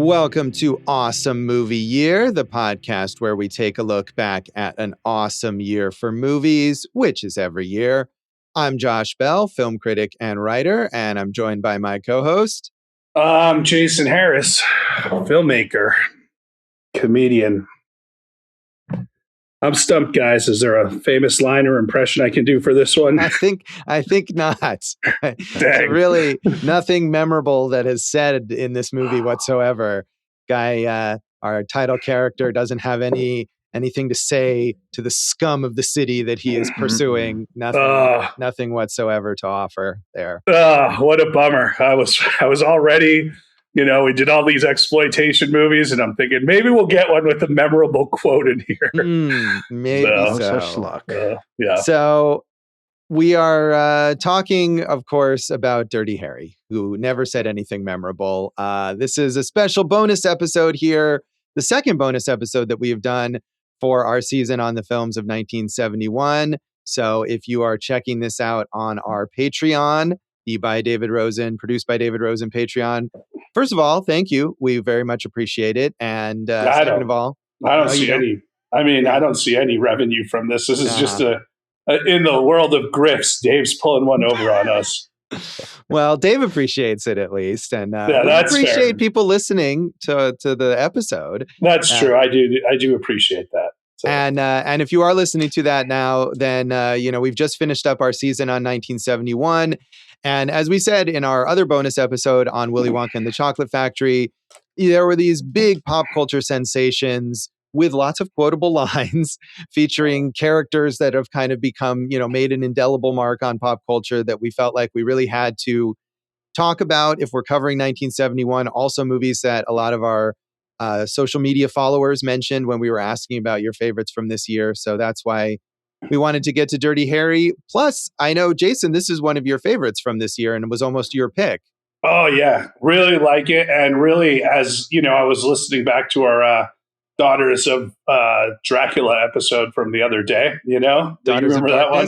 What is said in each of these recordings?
Welcome to Awesome Movie Year, the podcast where we take a look back at an awesome year for movies, which is every year. I'm Josh Bell, film critic and writer, and I'm joined by my co-host. I'm Jason Harris, filmmaker, comedian. I'm stumped, guys. Is there a famous line or impression I can do for this one? I think not. Really, nothing memorable that is said in this movie whatsoever. Guy, our title character doesn't have anything to say to the scum of the city that he is pursuing. Nothing whatsoever to offer there. What a bummer. I was already, we did all these exploitation movies, and I'm thinking maybe we'll get one with a memorable quote in here. Maybe so. Such luck. Yeah. So we are talking, of course, about Dirty Harry, who never said anything memorable. This is a special bonus episode here, the second bonus episode that we have done for our season on the films of 1971. So if you are checking this out on our Patreon, by David Rosen, produced by David Rosen Patreon. First of all, thank you. We very much appreciate it. And second of all, I don't see any revenue from this. This is just in the world of grifts, Dave's pulling one over on us. Well, Dave appreciates it at least, and that's appreciate fair. People listening to the episode. That's true. I do appreciate that. So. And if you are listening to that now, then we've just finished up our season on 1971. And as we said in our other bonus episode on Willy Wonka and the Chocolate Factory, there were these big pop culture sensations with lots of quotable lines featuring characters that have kind of become, made an indelible mark on pop culture that we felt like we really had to talk about if we're covering 1971. Also movies that a lot of our social media followers mentioned when we were asking about your favorites from this year. So that's why we wanted to get to Dirty Harry. Plus, I know, Jason, this is one of your favorites from this year, and it was almost your pick. Oh, yeah. Really like it. And really, as I was listening back to our Daughters of Dracula episode from the other day, do you remember that one?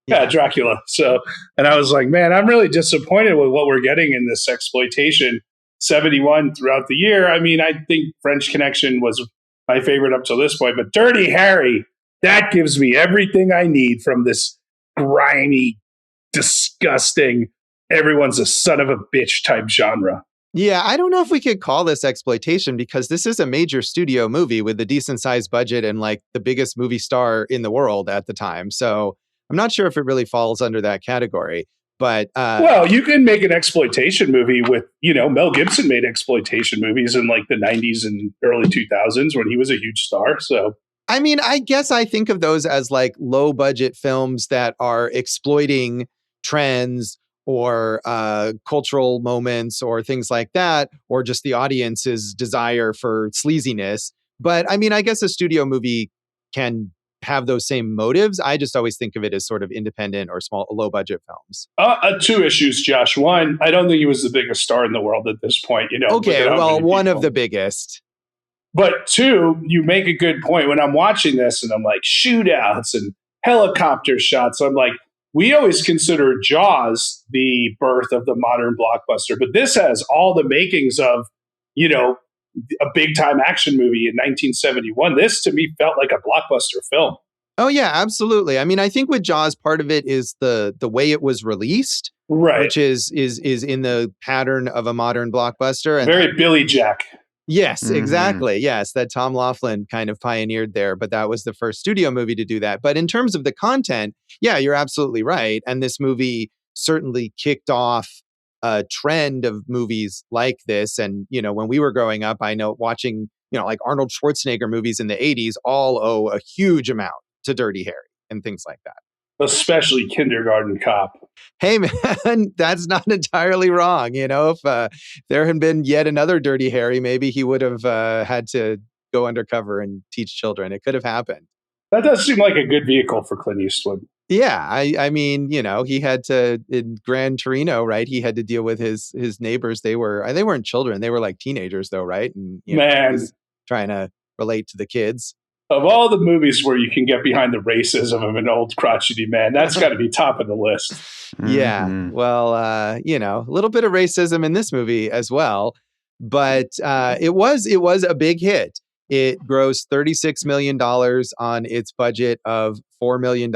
Yeah, Dracula. So, and I was like, man, I'm really disappointed with what we're getting in this exploitation 71 throughout the year. I mean, I think French Connection was my favorite up to this point, but Dirty Harry, that gives me everything I need from this grimy, disgusting, everyone's a son of a bitch type genre. Yeah, I don't know if we could call this exploitation because this is a major studio movie with a decent sized budget and like the biggest movie star in the world at the time. So I'm not sure if it really falls under that category. But well, you can make an exploitation movie with, Mel Gibson made exploitation movies in like the 90s and early 2000s when he was a huge star. So, I mean, I guess I think of those as like low budget films that are exploiting trends or cultural moments or things like that, or just the audience's desire for sleaziness. But I mean, I guess a studio movie can have those same motives. I just always think of it as sort of independent or small, low budget films. Two issues, Josh. One, I don't think he was the biggest star in the world at this point. Okay, well, one of the biggest. But two, you make a good point. When I'm watching this and I'm like shootouts and helicopter shots, I'm like, we always consider Jaws the birth of the modern blockbuster, but this has all the makings of, a big time action movie in 1971. This to me felt like a blockbuster film. Oh yeah, absolutely. I mean, I think with Jaws, part of it is the way it was released, right? Which is in the pattern of a modern blockbuster. And very Billy Jack. Yes, exactly. Yes, that Tom Laughlin kind of pioneered there, but that was the first studio movie to do that. But in terms of the content, yeah, you're absolutely right. And this movie certainly kicked off a trend of movies like this. And, when we were growing up, I know watching, like Arnold Schwarzenegger movies in the 80s all owe a huge amount to Dirty Harry and things like that. Especially Kindergarten Cop. Hey, man, that's not entirely wrong. If there had been yet another Dirty Harry, maybe he would have had to go undercover and teach children. It could have happened. That does seem like a good vehicle for Clint Eastwood. Yeah, I mean, he had to, in Gran Torino, right? He had to deal with his neighbors. They weren't children. They were like teenagers, though, right? And he was trying to relate to the kids. Of all the movies where you can get behind the racism of an old crotchety man, that's got to be top of the list. Yeah, well, a little bit of racism in this movie as well. But it was a big hit. It grossed $36 million on its budget of $4 million.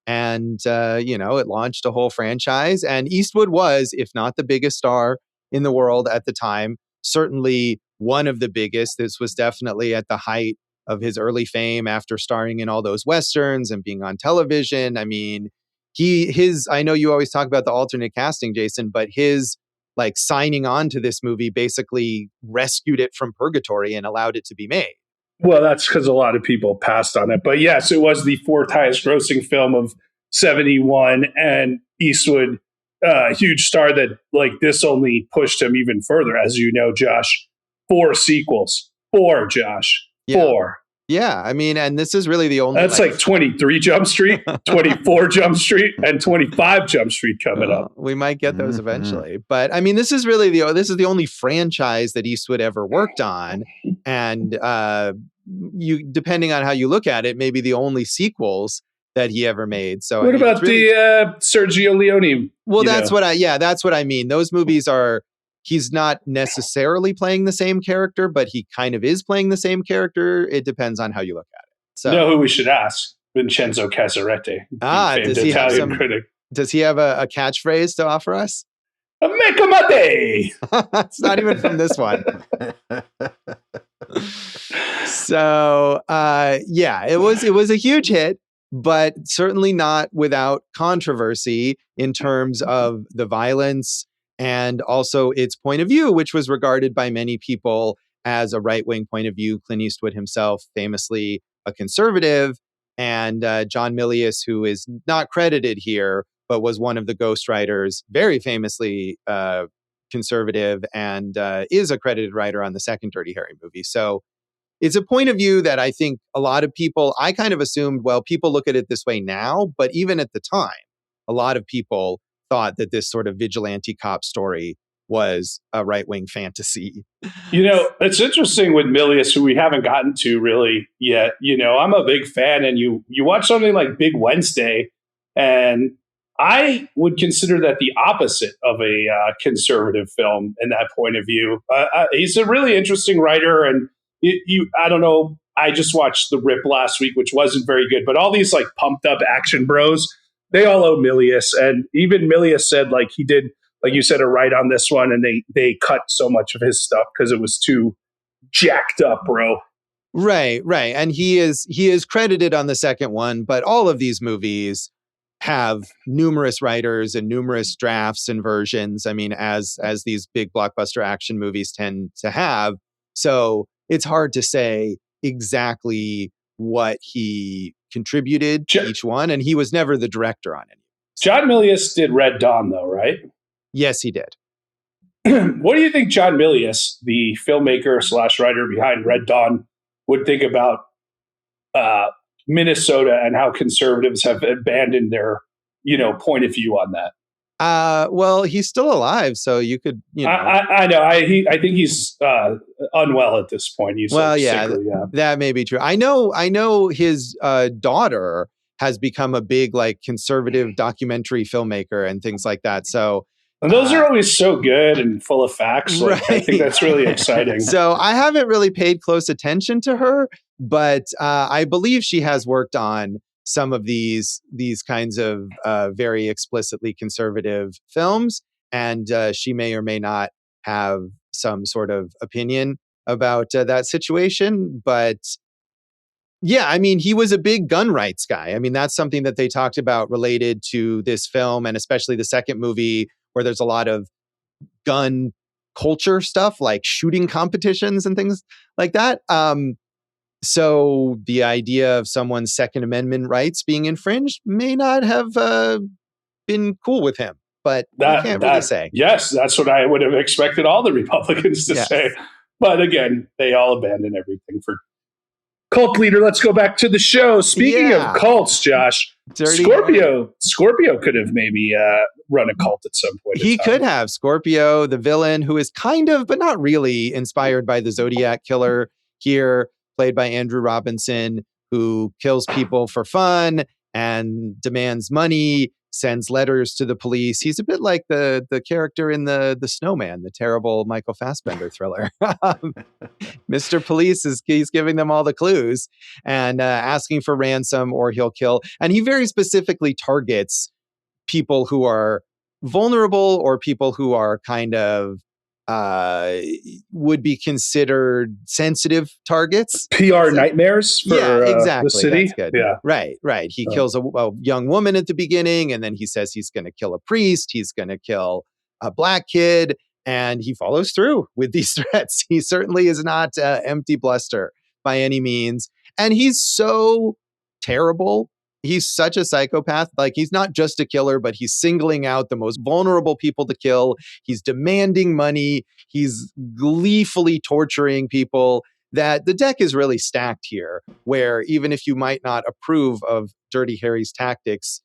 And, it launched a whole franchise. And Eastwood was, if not the biggest star in the world at the time, certainly one of the biggest. This was definitely at the height of his early fame after starring in all those Westerns and being on television. I mean, I know you always talk about the alternate casting, Jason, but his like signing on to this movie basically rescued it from purgatory and allowed it to be made. Well, that's because a lot of people passed on it. But yes, it was the fourth highest grossing film of 71, and Eastwood, huge star that like this only pushed him even further. As you know, Josh, 4 sequels. 4, Josh. Yeah. 4. Yeah, I mean, and this is really the only. That's like 23 Jump Street, 24 Jump Street, and 25 Jump Street coming up. We might get those eventually, but I mean, this is the only franchise that Eastwood ever worked on, and you, depending on how you look at it, maybe the only sequels that he ever made. So what about the Sergio Leone? Well, that's what I mean. Those movies are. He's not necessarily playing the same character, but he kind of is playing the same character. It depends on how you look at it. So, you know who we should ask? Vincenzo Casaretti. Does he have a catchphrase to offer us? Make him a day. It's not even from this one. So, it was a huge hit, but certainly not without controversy in terms of the violence and also its point of view, which was regarded by many people as a right-wing point of view. Clint Eastwood himself, famously a conservative, and John Milius, who is not credited here, but was one of the ghostwriters, very famously conservative, and is a credited writer on the second Dirty Harry movie. So it's a point of view that I think a lot of people, I kind of assumed, well, people look at it this way now, but even at the time, a lot of people thought that this sort of vigilante cop story was a right-wing fantasy. It's interesting with Milius, who we haven't gotten to really yet. I'm a big fan, and you watch something like Big Wednesday, and I would consider that the opposite of a conservative film in that point of view. He's a really interesting writer, and I don't know, I just watched The Rip last week, which wasn't very good, but all these like pumped up action bros, they all owe Milius, and even Milius said like he did, like you said, a write on this one, and they cut so much of his stuff because it was too jacked up, bro. Right, and he is credited on the second one, but all of these movies have numerous writers and numerous drafts and versions. I mean, as these big blockbuster action movies tend to have, so it's hard to say exactly what he contributed to each one, and he was never the director on any. John Milius did Red Dawn, though, right? Yes, he did. What do you think John Milius, the filmmaker / writer behind Red Dawn, would think about Minnesota and how conservatives have abandoned their, point of view on that? Well, he's still alive, so you could, I know. I think he's unwell at this point. He's sickly, that may be true. I know his daughter has become a big like conservative documentary filmmaker and things like that. So. And those are always so good and full of facts. Like, right. I think that's really exciting. So I haven't really paid close attention to her, but I believe she has worked on some of these kinds of very explicitly conservative films, and she may or may not have some sort of opinion about that situation. But yeah, I mean, he was a big gun rights guy. I mean, that's something that they talked about related to this film, and especially the second movie, where there's a lot of gun culture stuff, like shooting competitions and things like that. So the idea of someone's Second Amendment rights being infringed may not have been cool with him, but I can't really say. Yes, that's what I would have expected all the Republicans to say. But again, they all abandon everything for cult leader. Let's go back to the show. Speaking of cults, Josh, Scorpio could have maybe run a cult at some point. He could have. Scorpio, the villain, who is kind of, but not really, inspired by the Zodiac killer here, played by Andrew Robinson, who kills people for fun and demands money sends letters to the police. He's a bit like the character in the Snowman, the terrible Michael Fassbender thriller. Mr. Police he's giving them all the clues and asking for ransom or he'll kill. And he very specifically targets people who are vulnerable or people who are kind of would be considered sensitive targets. PR nightmares for exactly. the city. That's good. Yeah. Right. He kills a young woman at the beginning, and then he says he's going to kill a priest. He's going to kill a black kid, and he follows through with these threats. He certainly is not empty bluster by any means. And he's so terrible. He's such a psychopath. Like, he's not just a killer, but he's singling out the most vulnerable people to kill. He's demanding money. He's gleefully torturing people. That the deck is really stacked here, where even if you might not approve of Dirty Harry's tactics,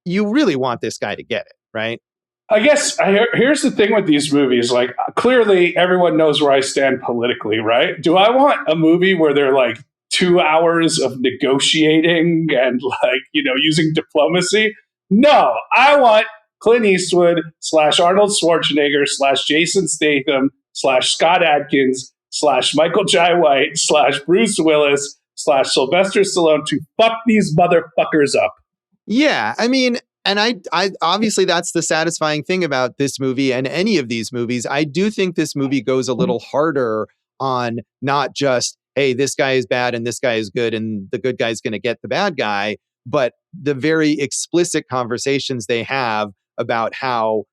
you really want this guy to get it, right? I guess here's the thing with these movies. Like, clearly everyone knows where I stand politically, right? Do I want a movie where they're like 2 hours of negotiating and using diplomacy? No, I want Clint Eastwood / Arnold Schwarzenegger / Jason Statham / Scott Adkins / Michael Jai White / Bruce Willis / Sylvester Stallone to fuck these motherfuckers up. Yeah, I mean, and I obviously that's the satisfying thing about this movie and any of these movies. I do think this movie goes a little harder on not just, hey, this guy is bad and this guy is good and the good guy's going to get the bad guy, but the very explicit conversations they have about how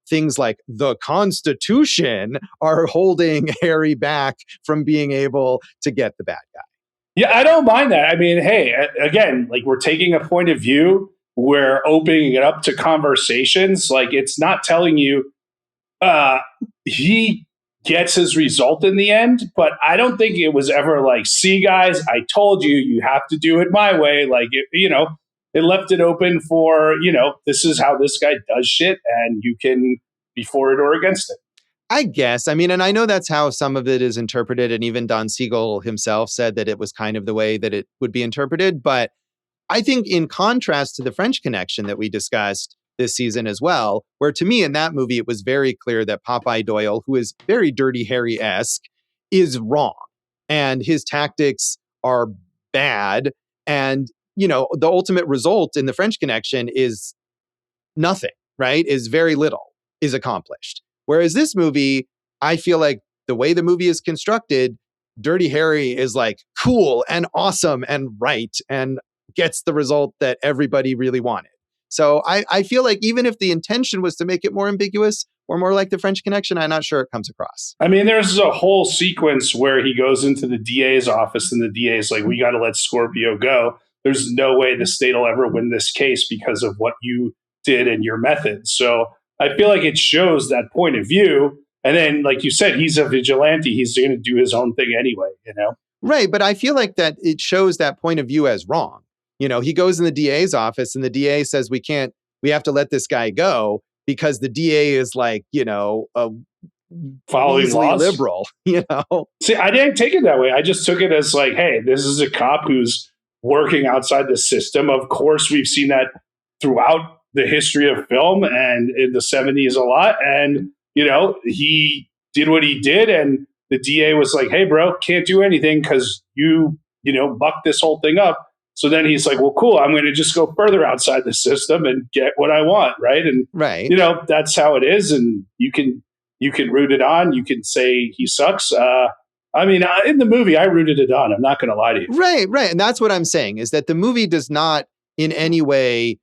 things like the Constitution are holding Harry back from being able to get the bad guy. Yeah, I don't mind that. I mean, hey, again, we're taking a point of view. We're opening it up to conversations. It's not telling you he gets his result in the end, but I don't think it was ever see, guys, I told you, you have to do it my way. It left it open for, this is how this guy does shit, and you can be for it or against it. I guess. I mean, and I know that's how some of it is interpreted. And even Don Siegel himself said that it was kind of the way that it would be interpreted. But I think in contrast to the French Connection that we discussed this season as well, where to me in that movie, it was very clear that Popeye Doyle, who is very Dirty Harry-esque, is wrong. And his tactics are bad. And, the ultimate result in the French Connection is nothing, right? Is very little is accomplished. Whereas this movie, I feel like the way the movie is constructed, Dirty Harry is cool and awesome and right and gets the result that everybody really wanted. So I feel like even if the intention was to make it more ambiguous or more like the French Connection, I'm not sure it comes across. I mean, there's a whole sequence where he goes into the DA's office and the DA's like, we got to let Scorpio go. There's no way the state will ever win this case because of what you did and your methods. So I feel like it shows that point of view. And then, like you said, he's a vigilante. He's going to do his own thing anyway, Right. But I feel like that it shows that point of view as wrong. He goes in the DA's office and the DA says, we have to let this guy go because the DA is a following laws, liberal, See, I didn't take it that way. I just took it as hey, this is a cop who's working outside the system. Of course, we've seen that throughout the history of film and in the 70s a lot. And, he did what he did. And the DA was like, hey, bro, can't do anything because you bucked this whole thing up. So then he's like, well, cool, I'm going to just go further outside the system and get what I want. Right. And, right. That's how it is. And you can root it on. You can say he sucks. In the movie, I rooted it on. I'm not going to lie to you. Right. And that's what I'm saying is that the movie does not in any way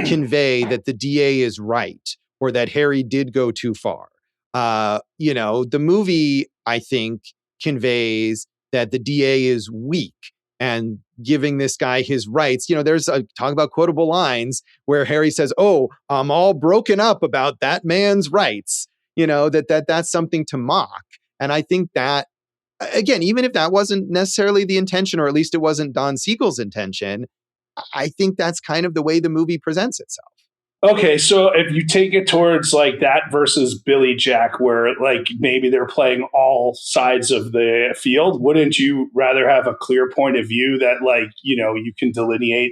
convey that the DA is right or that Harry did go too far. The movie, I think, conveys that the DA is weak and giving this guy his rights. There's a talk about quotable lines where Harry says, oh, I'm all broken up about that man's rights, that's something to mock. And I think that, again, even if that wasn't necessarily the intention, or at least it wasn't Don Siegel's intention, I think that's kind of the way the movie presents itself. Okay, so if you take it towards that versus Billy Jack, where maybe they're playing all sides of the field, wouldn't you rather have a clear point of view that you can delineate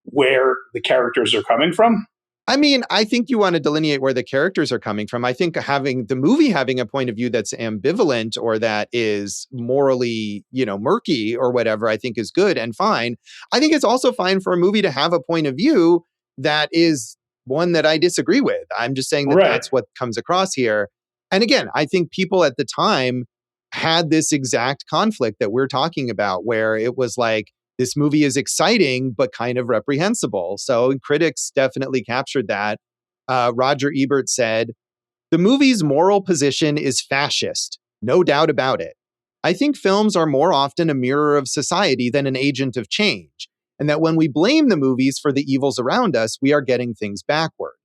where the characters are coming from? I mean, I think you want to delineate where the characters are coming from. I think having the movie having a point of view that's ambivalent or that is morally, murky or whatever, I think is good and fine. I think it's also fine for a movie to have a point of view that is one that I disagree with. I'm just saying that that's what comes across here. And again, I think people at the time had this exact conflict that we're talking about, where it was like, this movie is exciting, but kind of reprehensible. So critics definitely captured that. Roger Ebert said, the movie's moral position is fascist, no doubt about it. I think films are more often a mirror of society than an agent of change, and that when we blame the movies for the evils around us, we are getting things backward.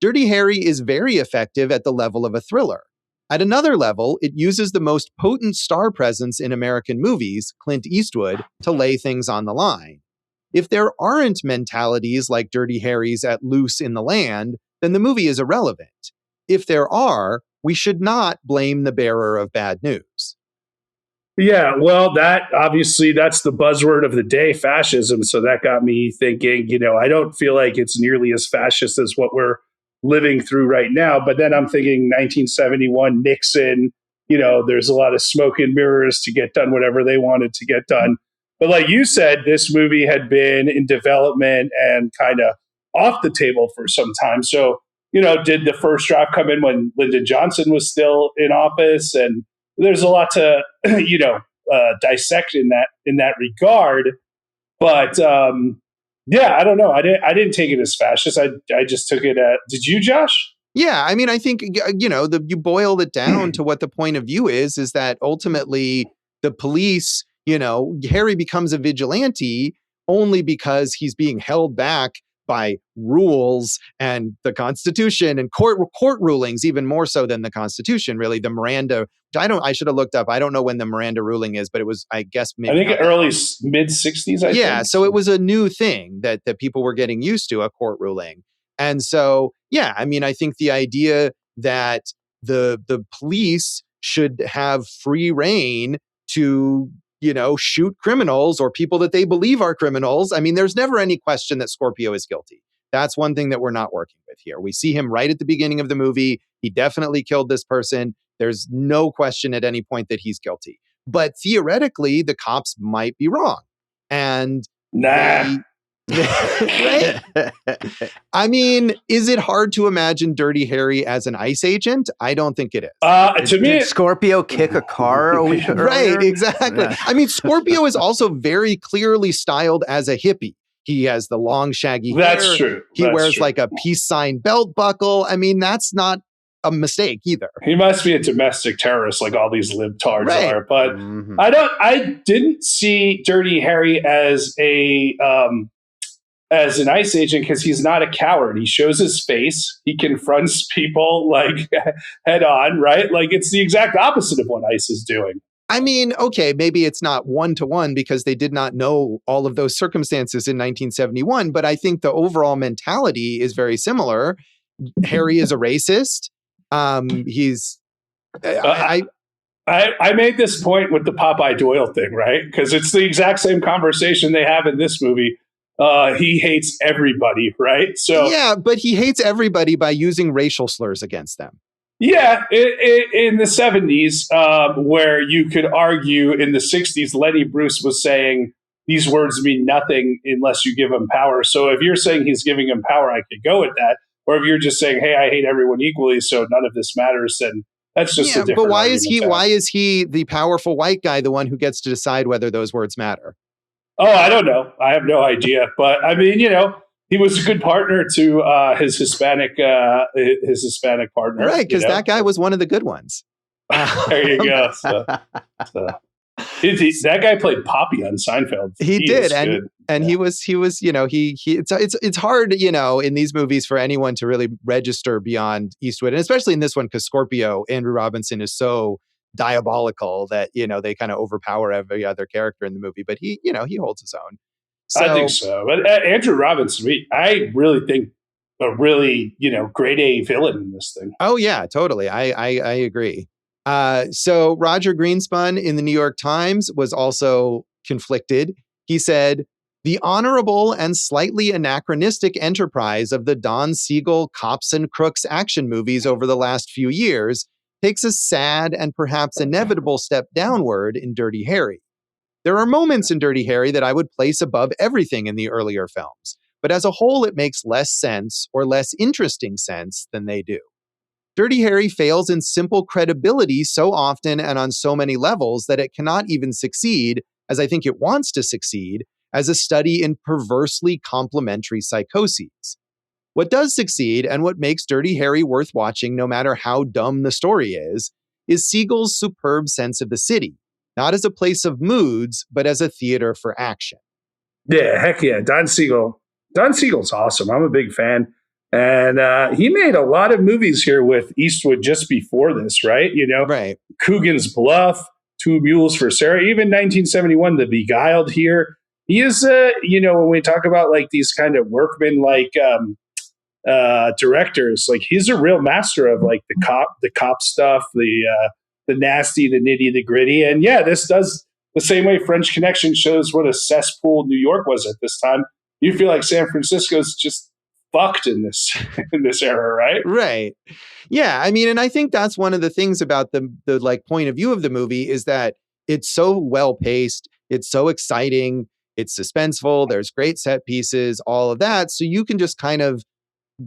Dirty Harry is very effective at the level of a thriller. At another level, it uses the most potent star presence in American movies, Clint Eastwood, to lay things on the line. If there aren't mentalities like Dirty Harry's at loose in the land, then the movie is irrelevant. If there are, we should not blame the bearer of bad news. Yeah, well, that's the buzzword of the day, fascism. So that got me thinking, I don't feel like it's nearly as fascist as what we're living through right now. But then I'm thinking 1971, Nixon, there's a lot of smoke and mirrors to get done whatever they wanted to get done. But like you said, this movie had been in development and kind of off the table for some time. So, did the first draft come in when Lyndon Johnson was still in office? And there's a lot to, dissect in that regard. But yeah, I don't know. I didn't take it as fascist. I just took it at. Did you, Josh? Yeah, I mean, I think you boiled it down to what the point of view is that ultimately the police, Harry becomes a vigilante only because he's being held back by rules and the Constitution and court rulings, even more so than the Constitution. Really, the Miranda. I should have looked up. I don't know when the Miranda ruling is, but it was, I guess, maybe I think early mid 60s. Yeah, so it was a new thing that people were getting used to, a court ruling. And so, yeah, I mean, I think the idea that the police should have free reign to, shoot criminals or people that they believe are criminals. I mean, there's never any question that Scorpio is guilty. That's one thing that we're not working with here. We see him right at the beginning of the movie. He definitely killed this person. There's no question at any point that he's guilty. But theoretically, the cops might be wrong. And right? I mean, is it hard to imagine Dirty Harry as an ICE agent? I don't think it is. To me, did Scorpio kick a car a week earlier? Right, exactly. Yeah. I mean, Scorpio is also very clearly styled as a hippie. He has the long, shaggy hair. That's true. He wears like a peace sign belt buckle. I mean, that's not a mistake either. He must be a domestic terrorist like all these libtards are. But I didn't see Dirty Harry as an ICE agent because he's not a coward. He shows his face. He confronts people like head on, right? Like it's the exact opposite of what ICE is doing. I mean, okay, maybe it's not one-to-one because they did not know all of those circumstances in 1971, but I think the overall mentality is very similar. Harry is a racist. He's... I made this point with the Popeye Doyle thing, right? Because it's the exact same conversation they have in this movie. He hates everybody, right? So yeah, but he hates everybody by using racial slurs against them. Yeah, in the 70s, where you could argue in the 60s, Lenny Bruce was saying these words mean nothing unless you give him power. So if you're saying he's giving him power, I could go with that. Or if you're just saying, hey, I hate everyone equally, so none of this matters, then that's just a different but why is he the powerful white guy, the one who gets to decide whether those words matter? Oh, I don't know. I have no idea. But I mean, he was a good partner to his Hispanic partner. Right, because that guy was one of the good ones. There you go. So, that guy played Poppy on Seinfeld. He did, and he was. It's hard, in these movies for anyone to really register beyond Eastwood, and especially in this one because Scorpio, Andrew Robinson, is so diabolical that they kind of overpower every other character in the movie. But he holds his own. So, I think so. But Andrew Robinson, I really think a really grade A villain in this thing. Oh yeah, totally. I agree. So Roger Greenspun in the New York Times was also conflicted. He said, The honorable and slightly anachronistic enterprise of the Don Siegel cops and crooks action movies over the last few years takes a sad and perhaps inevitable step downward in Dirty Harry. There are moments in Dirty Harry that I would place above everything in the earlier films, but as a whole, it makes less sense or less interesting sense than they do. Dirty Harry fails in simple credibility so often and on so many levels that it cannot even succeed, as I think it wants to succeed, as a study in perversely complementary psychoses. What does succeed and what makes Dirty Harry worth watching no matter how dumb the story is Siegel's superb sense of the city, not as a place of moods, but as a theater for action. Yeah, heck yeah. Don Siegel. Don Siegel's awesome. I'm a big fan. And he made a lot of movies here with Eastwood just before this, right? Right. Coogan's Bluff, Two Mules for Sarah, even 1971, The Beguiled here. He is, when we talk about like these kind of workman-like directors, like he's a real master of like the cop stuff, the nasty, the nitty, the gritty. And yeah, this does the same way French Connection shows what a cesspool New York was at this time. You feel like San Francisco's just fucked in this era, right? Right. Yeah. I mean, and I think that's one of the things about the like point of view of the movie is that it's so well paced, it's so exciting, it's suspenseful, there's great set pieces, all of that. So you can just kind of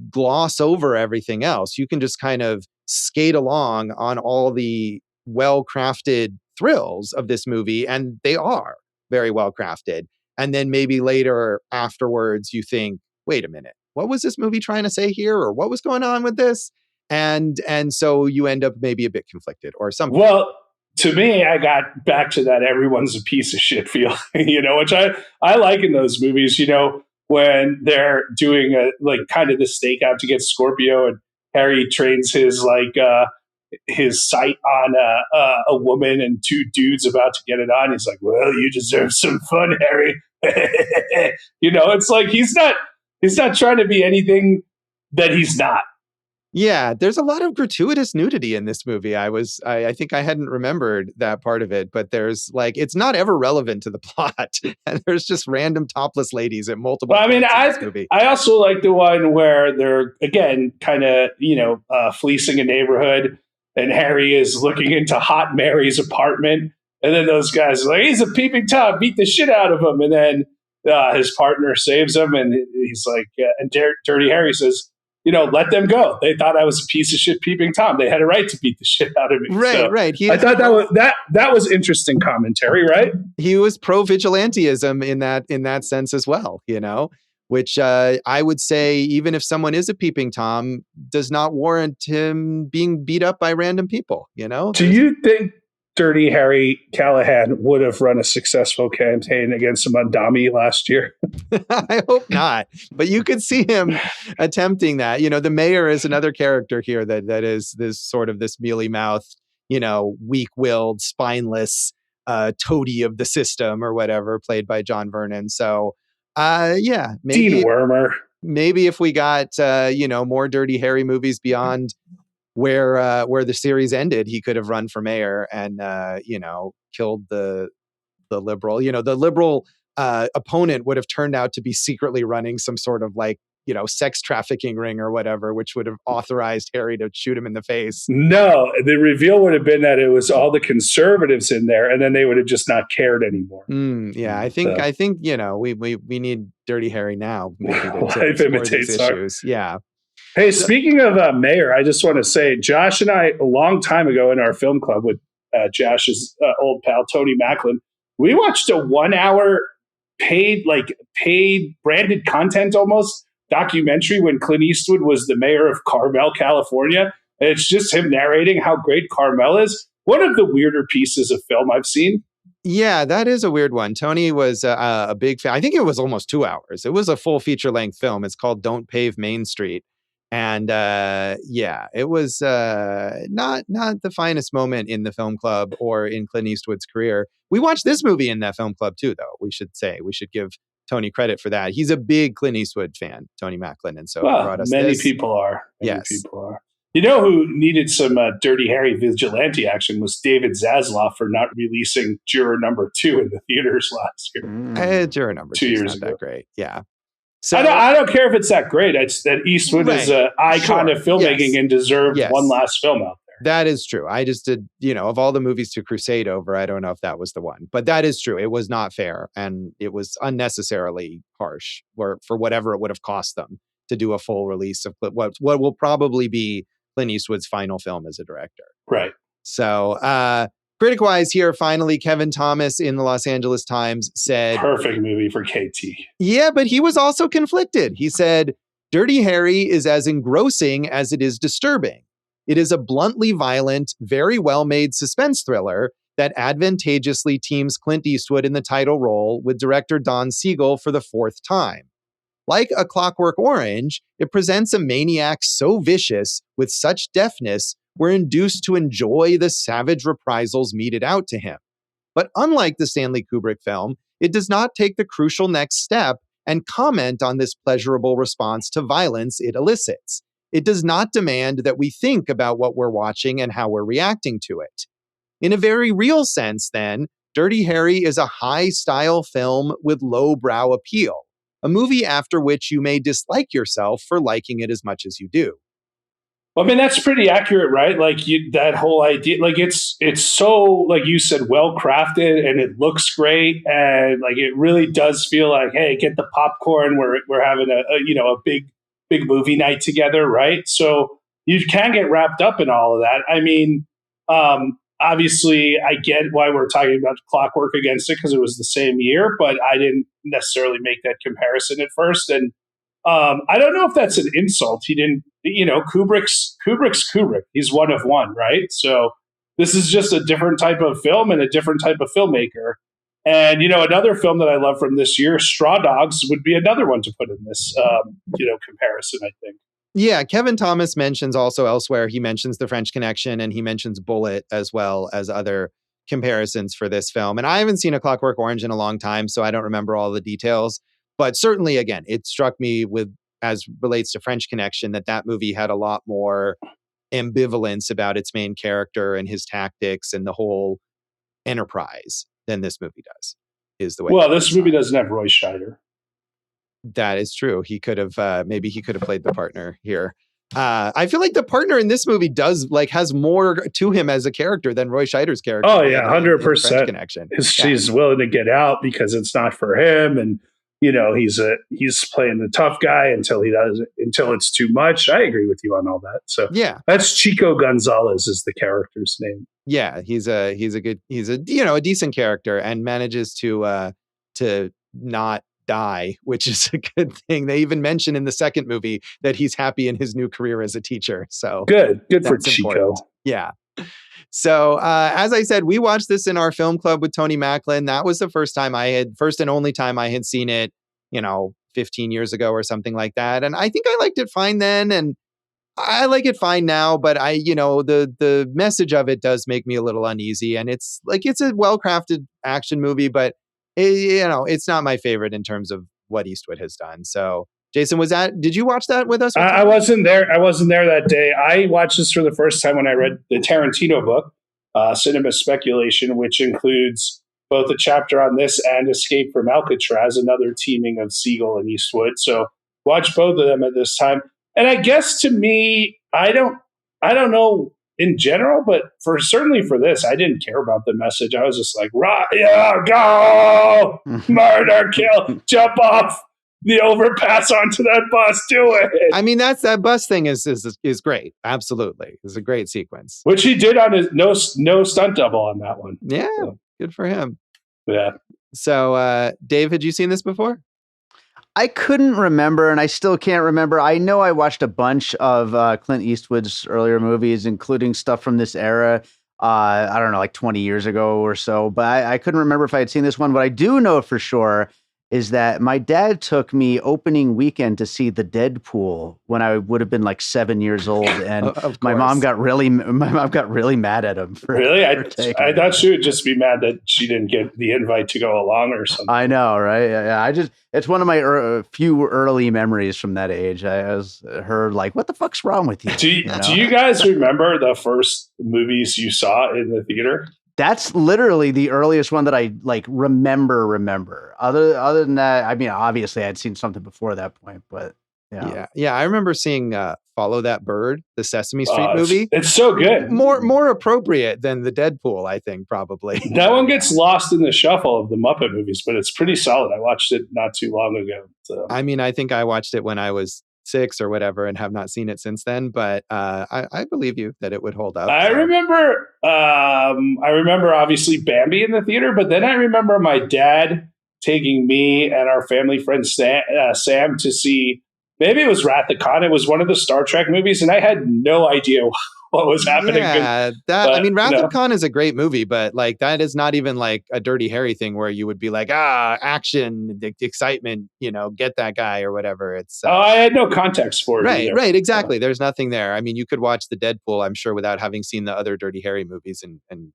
gloss over everything else. You can just kind of skate along on all the well-crafted thrills of this movie, and they are very well crafted. And then maybe later afterwards you think, wait a minute, what was this movie trying to say here? Or what was going on with this? And so you end up maybe a bit conflicted or something. Well, to me, I got back to that everyone's a piece of shit feeling, which I like in those movies, when they're doing kind of the stakeout to get Scorpio and Harry trains his his sight on a woman and two dudes about to get it on. He's like, well, you deserve some fun, Harry. It's like he's not trying to be anything that he's not. Yeah, there's a lot of gratuitous nudity in this movie. I think I hadn't remembered that part of it, but there's it's not ever relevant to the plot. And there's just random topless ladies at multiple points in this movie. I also like the one where they're, again, kind of, fleecing a neighborhood and Harry is looking into Hot Mary's apartment. And then those guys are like, he's a peeping Tom, beat the shit out of him. And then his partner saves him. And he's like, and Dirty Harry says, let them go. They thought I was a piece of shit peeping Tom. They had a right to beat the shit out of me. Right, right. I thought that was interesting commentary, right? He was pro-vigilantism in that sense as well, which I would say, even if someone is a peeping Tom, does not warrant him being beat up by random people, Do you think Dirty Harry Callahan would have run a successful campaign against Mandami last year? I hope not, but you could see him attempting that. The mayor is another character here that is this sort of this mealy-mouthed, weak-willed, spineless toady of the system or whatever, played by John Vernon. So, maybe Dean Wormer. Maybe if we got more Dirty Harry movies beyond where the series ended, he could have run for mayor and killed the liberal. The liberal opponent would have turned out to be secretly running some sort of sex trafficking ring or whatever, which would have authorized Harry to shoot him in the face. No, the reveal would have been that it was all the conservatives in there, and then they would have just not cared anymore. Yeah, I think we need Dirty Harry now. Maybe to life imitates art. Yeah. Hey, speaking of mayor, I just want to say, Josh and I, a long time ago in our film club with Josh's old pal, Tony Macklin, we watched a 1 hour paid branded content almost documentary when Clint Eastwood was the mayor of Carmel, California. And it's just him narrating how great Carmel is. One of the weirder pieces of film I've seen. Yeah, that is a weird one. Tony was a big fan. I think it was almost 2 hours. It was a full feature-length film. It's called Don't Pave Main Street. And it was not the finest moment in the film club or in Clint Eastwood's career. We watched this movie in that film club too, though. We should give Tony credit for that. He's a big Clint Eastwood fan, Tony Macklin, and so brought us many this. people are. Yes. Many people are. You know who needed some Dirty Harry vigilante action was David Zaslav for not releasing Juror Number 2 in the theaters last year. Juror Number 2 2 is years not ago. that great. Yeah. So I don't care if it's that great. It's that Eastwood is an icon of filmmaking and deserved one last film out there. That is true. I just did, of all the movies to crusade over, I don't know if that was the one. But that is true. It was not fair. And it was unnecessarily harsh for whatever it would have cost them to do a full release of what will probably be Clint Eastwood's final film as a director. Right. So, critic-wise here, finally, Kevin Thomas in the Los Angeles Times said... Perfect movie for KT. Yeah, but he was also conflicted. He said, Dirty Harry is as engrossing as it is disturbing. It is a bluntly violent, very well-made suspense thriller that advantageously teams Clint Eastwood in the title role with director Don Siegel for the fourth time. Like A Clockwork Orange, it presents a maniac so vicious with such deftness we're induced to enjoy the savage reprisals meted out to him. But unlike the Stanley Kubrick film, it does not take the crucial next step and comment on this pleasurable response to violence it elicits. It does not demand that we think about what we're watching and how we're reacting to it. In a very real sense, then, Dirty Harry is a high-style film with low-brow appeal, a movie after which you may dislike yourself for liking it as much as you do. Well, I mean, that's pretty accurate, right? Like that whole idea, like it's so, like you said, well crafted, and it looks great, and like it really does feel like, hey, get the popcorn. We're having a big movie night together, right? So you can get wrapped up in all of that. I mean, obviously, I get why we're talking about Clockwork against it because it was the same year, but I didn't necessarily make that comparison at first, and I don't know if that's an insult. He didn't, Kubrick's Kubrick. He's one of one, right? So this is just a different type of film and a different type of filmmaker. And, another film that I love from this year, Straw Dogs, would be another one to put in this, comparison, I think. Yeah, Kevin Thomas mentions also elsewhere, he mentions The French Connection and he mentions Bullet as well as other comparisons for this film. And I haven't seen A Clockwork Orange in a long time, so I don't remember all the details. But certainly, again, it struck me as relates to French Connection, that movie had a lot more ambivalence about its main character and his tactics and the whole enterprise than this movie does, is the way. Well, this movie doesn't have Roy Scheider. That is true. He could have, maybe he could have played the partner here. I feel like the partner in this movie has more to him as a character than Roy Scheider's character. Oh yeah, 100%. Connection. He's willing to get out because it's not for him, and he's playing the tough guy until it's too much. I agree with you on all that. So yeah, that's Chico Gonzalez is the character's name. Yeah, he's a decent character and manages to not die, which is a good thing. They even mention in the second movie that he's happy in his new career as a teacher. So good for Chico. Important. Yeah. So as I said, we watched this in our film club with Tony Macklin. That was the first and only time I had seen it, 15 years ago or something like that. And I think I liked it fine then, and I like it fine now. But the message of it does make me a little uneasy. And it's a well-crafted action movie, but it's not my favorite in terms of what Eastwood has done. So, Jason, did you watch that with us? I wasn't there. I wasn't there that day. I watched this for the first time when I read the Tarantino book, Cinema Speculation, which includes both a chapter on this and Escape from Alcatraz, another teaming of Siegel and Eastwood. So watch both of them at this time. And I guess to me, I don't know in general, but certainly for this, I didn't care about the message. I was just like, right, yeah, go, murder, kill, jump off the overpass onto that bus, do it. I mean, that bus thing is great. Absolutely. It's a great sequence. Which he did on his no stunt double on that one. Yeah, so. Good for him. Yeah. So, Dave, had you seen this before? I couldn't remember, and I still can't remember. I know I watched a bunch of Clint Eastwood's earlier movies, including stuff from this era. I don't know, like 20 years ago or so. But I couldn't remember if I had seen this one. What I do know for sure is that my dad took me opening weekend to see the Deadpool when I would have been like 7 years old, and my mom got really mad at him. I thought she would just be mad that she didn't get the invite to go along or something. I know, right? Yeah, it's one of my few early memories from that age. I was her like, "What the fuck's wrong with you?" Do you guys remember the first movies you saw in the theater? That's literally the earliest one that I like remember. Other than that, I mean, obviously I'd seen something before that point, but yeah. I remember seeing Follow That Bird, the Sesame Street movie. It's so good. More appropriate than the Deadpool, I think, probably. That one gets lost in the shuffle of the Muppet movies, but it's pretty solid. I watched it not too long ago. So. I mean, I think I watched it when I was 6 or whatever and have not seen it since then, but I believe you that it would hold up. I remember obviously Bambi in the theater, but then I remember my dad taking me and our family friend Sam to see, maybe it was Wrath of Khan. It was one of the Star Trek movies, and I had no idea what was happening. Yeah, Wrath of Khan is a great movie, but like that is not even like a Dirty Harry thing where you would be like, action, excitement, get that guy or whatever. It's I had no context for it. Right, exactly. There's nothing there. I mean, you could watch the Deadpool, I'm sure, without having seen the other Dirty Harry movies and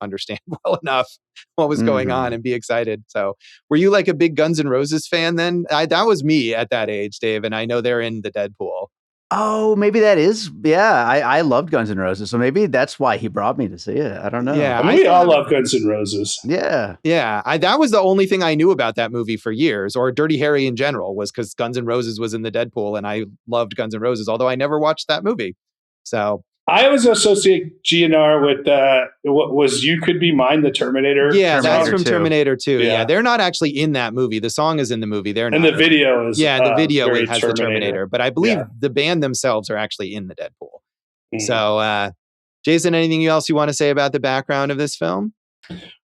understand well enough what was going on and be excited. So were you like a big Guns N' Roses fan then? That was me at that age, Dave, and I know they're in the Deadpool. Oh, maybe that is. Yeah, I loved Guns N' Roses, so maybe that's why he brought me to see it. I don't know. Yeah, we all love Guns N' Roses. Yeah. That was the only thing I knew about that movie for years, or Dirty Harry in general, was because Guns N' Roses was in the Deadpool, and I loved Guns N' Roses, although I never watched that movie. So I always associate GNR with what was You Could Be Mine, the Terminator. Yeah, Terminator that's from 2. Terminator 2. Yeah, they're not actually in that movie. The song is in the movie. They're not. And the video is the video very has the Terminator. But I believe the band themselves are actually in the Deadpool. Mm-hmm. So, Jason, anything else you want to say about the background of this film?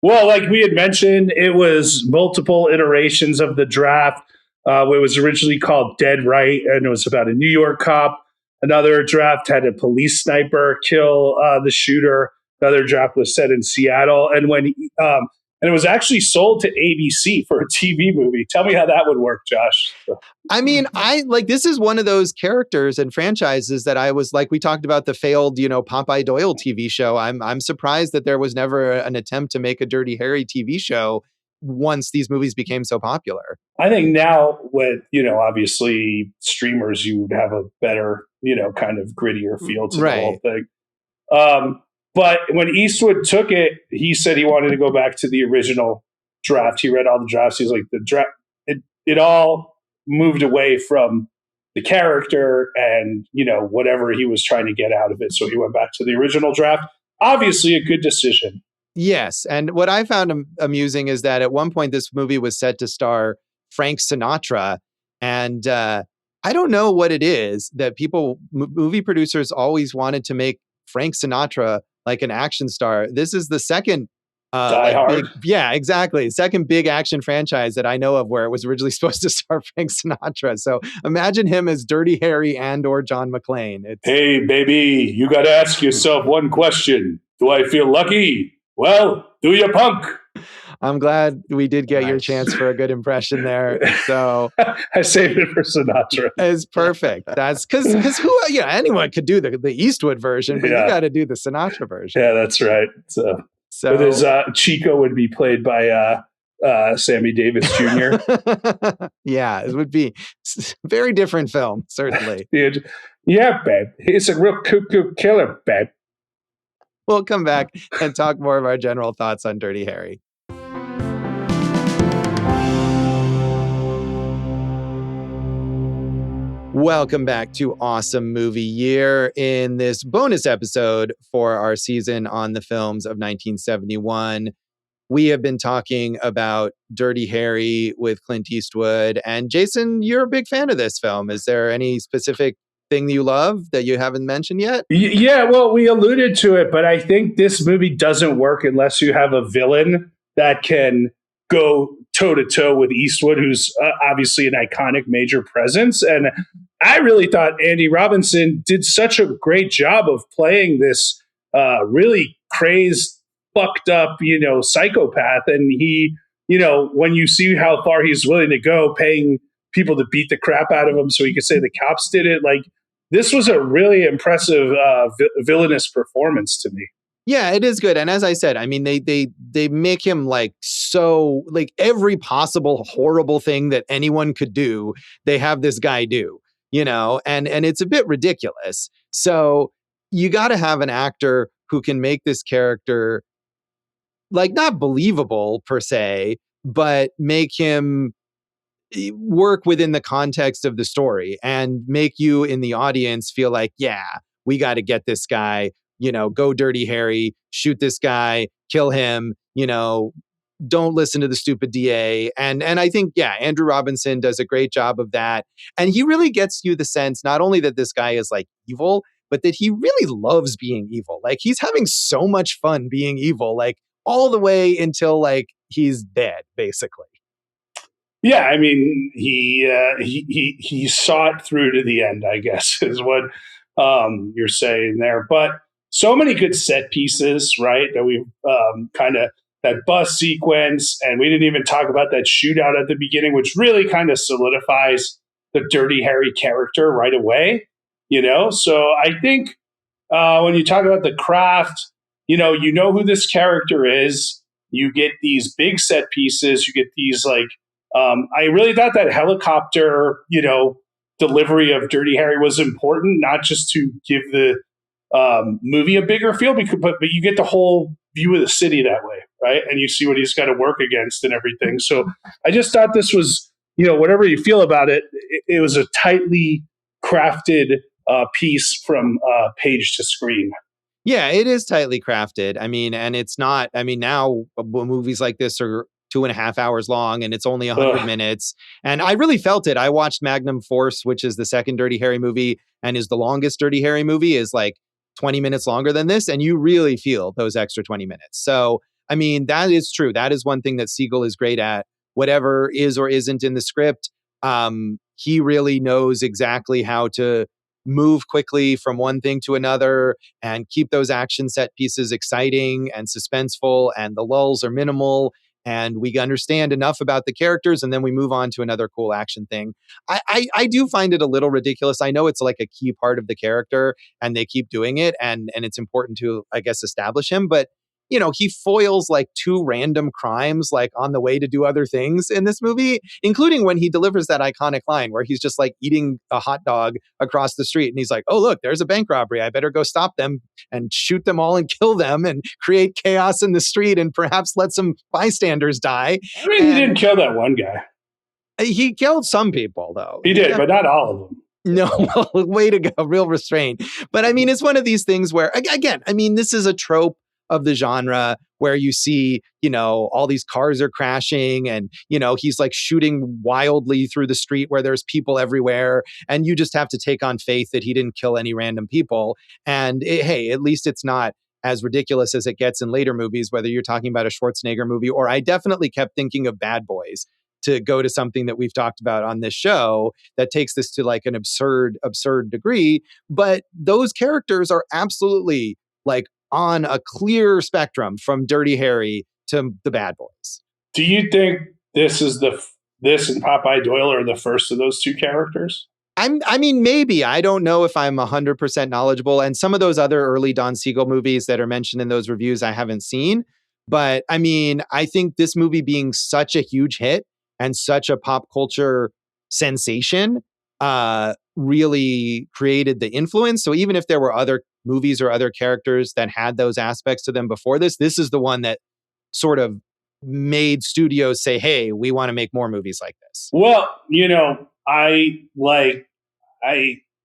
Well, like we had mentioned, it was multiple iterations of the draft. It was originally called Dead Right, and it was about a New York cop. Another draft had a police sniper kill the shooter. Another draft was set in Seattle, and it was actually sold to ABC for a TV movie. Tell me how that would work, Josh. I mean, this is one of those characters and franchises that I was like, we talked about the failed, Popeye Doyle TV show. I'm surprised that there was never an attempt to make a Dirty Harry TV show once these movies became so popular. I think now with, obviously streamers, you would have a better, kind of grittier feel to the whole thing. But when Eastwood took it, he said he wanted to go back to the original draft. He read all the drafts. He's like, the draft, it all moved away from the character and, whatever he was trying to get out of it. So he went back to the original draft. Obviously a good decision. Yes. And what I found amusing is that at one point this movie was set to star Frank Sinatra. And I don't know what it is that movie producers always wanted to make Frank Sinatra like an action star. This is the second Die Hard. Second big action franchise that I know of where it was originally supposed to star Frank Sinatra. So imagine him as Dirty Harry and or John McClane. Hey, baby, you got to ask yourself one question. Do I feel lucky? Well, do you, punk? I'm glad we did get your chance for a good impression there. So I saved it for Sinatra. It's perfect. That's because anyone could do the Eastwood version, but you got to do the Sinatra version. Yeah, that's right. So his Chico would be played by Sammy Davis Jr. Yeah, it would be a very different film, certainly. Yeah, babe. He's a real cuckoo killer, babe. We'll come back and talk more of our general thoughts on Dirty Harry. Welcome back to Awesome Movie Year. In this bonus episode for our season on the films of 1971, we have been talking about Dirty Harry with Clint Eastwood. And Jason, you're a big fan of this film. Is there any specific thing you love that you haven't mentioned yet? Yeah, well, we alluded to it, but I think this movie doesn't work unless you have a villain that can go toe-to-toe with Eastwood, who's obviously an iconic major presence. And I really thought Andy Robinson did such a great job of playing this really crazed, fucked up, psychopath. And he, when you see how far he's willing to go, paying people to beat the crap out of him so he could say the cops did it, like, this was a really impressive villainous performance to me. Yeah, it is good. And as I said, I mean, they make him like so, like every possible horrible thing that anyone could do, they have this guy do, and it's a bit ridiculous. So you got to have an actor who can make this character like not believable per se, but make him work within the context of the story and make you in the audience feel like, yeah, we got to get this guy, go Dirty Harry, shoot this guy, kill him, don't listen to the stupid DA. And I think, yeah, Andrew Robinson does a great job of that. And he really gets you the sense not only that this guy is like evil, but that he really loves being evil. Like he's having so much fun being evil, like all the way until like he's dead, basically. Yeah, I mean, he saw it through to the end, I guess, is what you're saying there. But so many good set pieces, right? That we've kind of that bus sequence, and we didn't even talk about that shootout at the beginning, which really kind of solidifies the Dirty Harry character right away. So I think when you talk about the craft, you know who this character is. You get these big set pieces. You get these like. I really thought that helicopter, delivery of Dirty Harry was important, not just to give the movie a bigger feel, but you get the whole view of the city that way, right? And you see what he's got to work against and everything. So I just thought this was, whatever you feel about it, it was a tightly crafted piece from page to screen. Yeah, it is tightly crafted. I mean, and it's not, I mean, now movies like this are 2.5 hours long and it's only 100 minutes. And I really felt it. I watched Magnum Force, which is the second Dirty Harry movie and is the longest Dirty Harry movie, is like 20 minutes longer than this. And you really feel those extra 20 minutes. So, I mean, that is true. That is one thing that Siegel is great at. Whatever is or isn't in the script, he really knows exactly how to move quickly from one thing to another and keep those action set pieces exciting and suspenseful, and the lulls are minimal. And we understand enough about the characters, and then we move on to another cool action thing. I do find it a little ridiculous. I know it's like a key part of the character, and they keep doing it, and it's important to, I guess, establish him. But he foils like 2 random crimes, like on the way to do other things in this movie, including when he delivers that iconic line where he's just like eating a hot dog across the street. And he's like, oh, look, there's a bank robbery. I better go stop them and shoot them all and kill them and create chaos in the street and perhaps let some bystanders die. I mean, he didn't kill that one guy. He killed some people, though. He did, but not all of them. No, way to go. Real restraint. But I mean, it's one of these things where, again, I mean, this is a trope of the genre where you see, all these cars are crashing and, he's like shooting wildly through the street where there's people everywhere. And you just have to take on faith that he didn't kill any random people. And hey, at least it's not as ridiculous as it gets in later movies, whether you're talking about a Schwarzenegger movie, or I definitely kept thinking of Bad Boys to go to something that we've talked about on this show that takes this to like an absurd degree. But those characters are absolutely like on a clear spectrum from Dirty Harry to the Bad Boys. Do you think this and Popeye Doyle are the first of those 2 characters? I mean, maybe. I don't know if I'm 100% knowledgeable. And some of those other early Don Siegel movies that are mentioned in those reviews, I haven't seen. But I mean, I think this movie being such a huge hit and such a pop culture sensation really created the influence. So even if there were other movies or other characters that had those aspects to them before this is the one that sort of made studios say, hey, we want to make more movies like this. Well,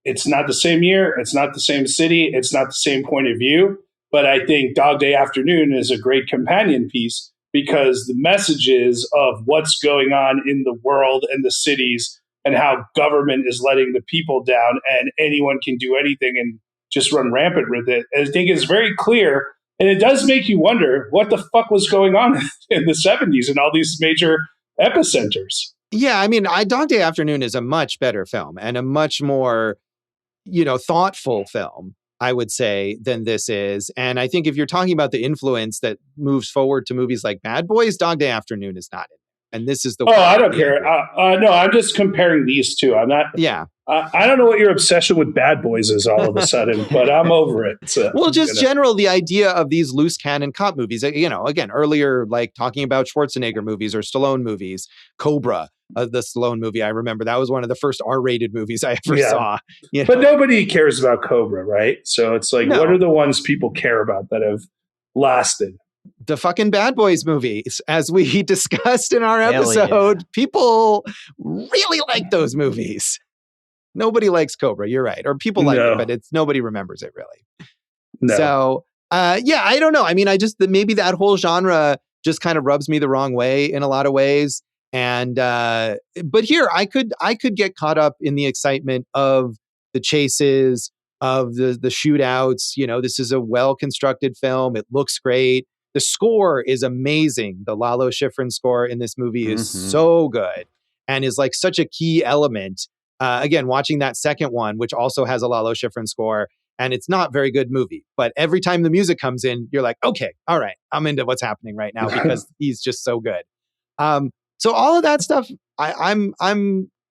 it's not the same year, it's not the same city, it's not the same point of view, but I think Dog Day Afternoon is a great companion piece because the messages of what's going on in the world and the cities and how government is letting the people down and anyone can do anything and just run rampant with it, I think is very clear. And it does make you wonder what the fuck was going on in the 70s in all these major epicenters. Yeah, I mean, Dog Day Afternoon is a much better film and a much more, thoughtful film I would say, than this is. And I think if you're talking about the influence that moves forward to movies like Bad Boys, Dog Day Afternoon is not it. And this is the. Oh, I don't care. No, I'm just comparing these two. I'm not. Yeah. I don't know what your obsession with Bad Boys is all of a sudden, but I'm over it. So, well, just general, the idea of these loose cannon cop movies, again, earlier, like talking about Schwarzenegger movies or Stallone movies, Cobra, the Stallone movie. I remember that was one of the first R-rated movies I ever saw. But nobody cares about Cobra, right? So it's like, what are the ones people care about that have lasted? The fucking Bad Boys movies, as we discussed in our episode. People really like those movies. Nobody likes Cobra. You're right. Or people like it, but nobody remembers it really. No. So, I don't know. I mean, maybe that whole genre just kind of rubs me the wrong way in a lot of ways. And, but here I could get caught up in the excitement of the chases, of the shootouts. This is a well-constructed film. It looks great. The score is amazing. The Lalo Schifrin score in this movie is so good and is like such a key element. Again, watching that second one, which also has a Lalo Schifrin score, and it's not a very good movie, but every time the music comes in, you're like, okay, all right, I'm into what's happening right now because he's just so good. So all of that stuff, I'm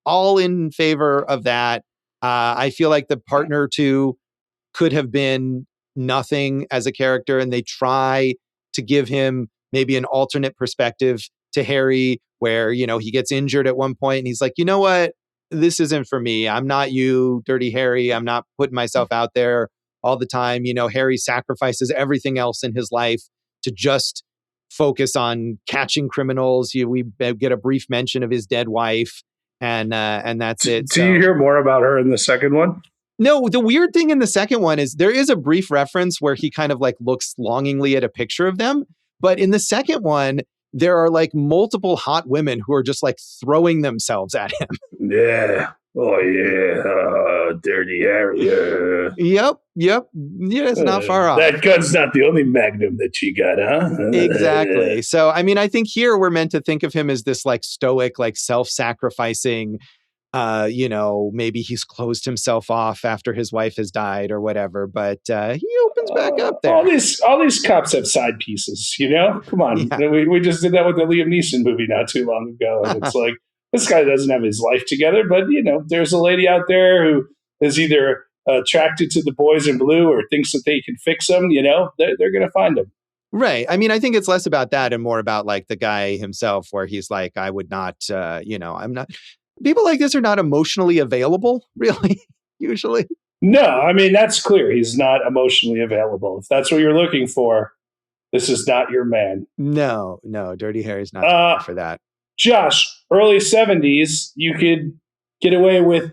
all in favor of that. I feel like the partner two could have been nothing as a character, and they try to give him maybe an alternate perspective to Harry, where, he gets injured at one point and he's like, you know what? This isn't for me. I'm not you, Dirty Harry. I'm not putting myself out there all the time. Harry sacrifices everything else in his life to just focus on catching criminals. We get a brief mention of his dead wife, and that's it. Do you hear more about her in the second one? No, the weird thing in the second one is there is a brief reference where he kind of like looks longingly at a picture of them. But in the second one, there are like multiple hot women who are just like throwing themselves at him. Yeah. Oh, yeah. Dirty Harry. Yep. Yeah, it's not far off. That gun's not the only magnum that you got, huh? Exactly. So, I mean, I think here we're meant to think of him as this like stoic, like self-sacrificing, maybe he's closed himself off after his wife has died or whatever, but he opens back up there. All these cops have side pieces, Come on. Yeah. We just did that with the Liam Neeson movie not too long ago. And it's like, this guy doesn't have his life together, but, there's a lady out there who is either attracted to the boys in blue or thinks that they can fix them, they're going to find them. Right. I mean, I think it's less about that and more about like the guy himself, where he's like, I would not, I'm not. People like this are not emotionally available, really, usually. No, I mean, that's clear. He's not emotionally available. If that's what you're looking for, this is not your man. No, Dirty Harry's not for that. Josh, early 70s, you could get away with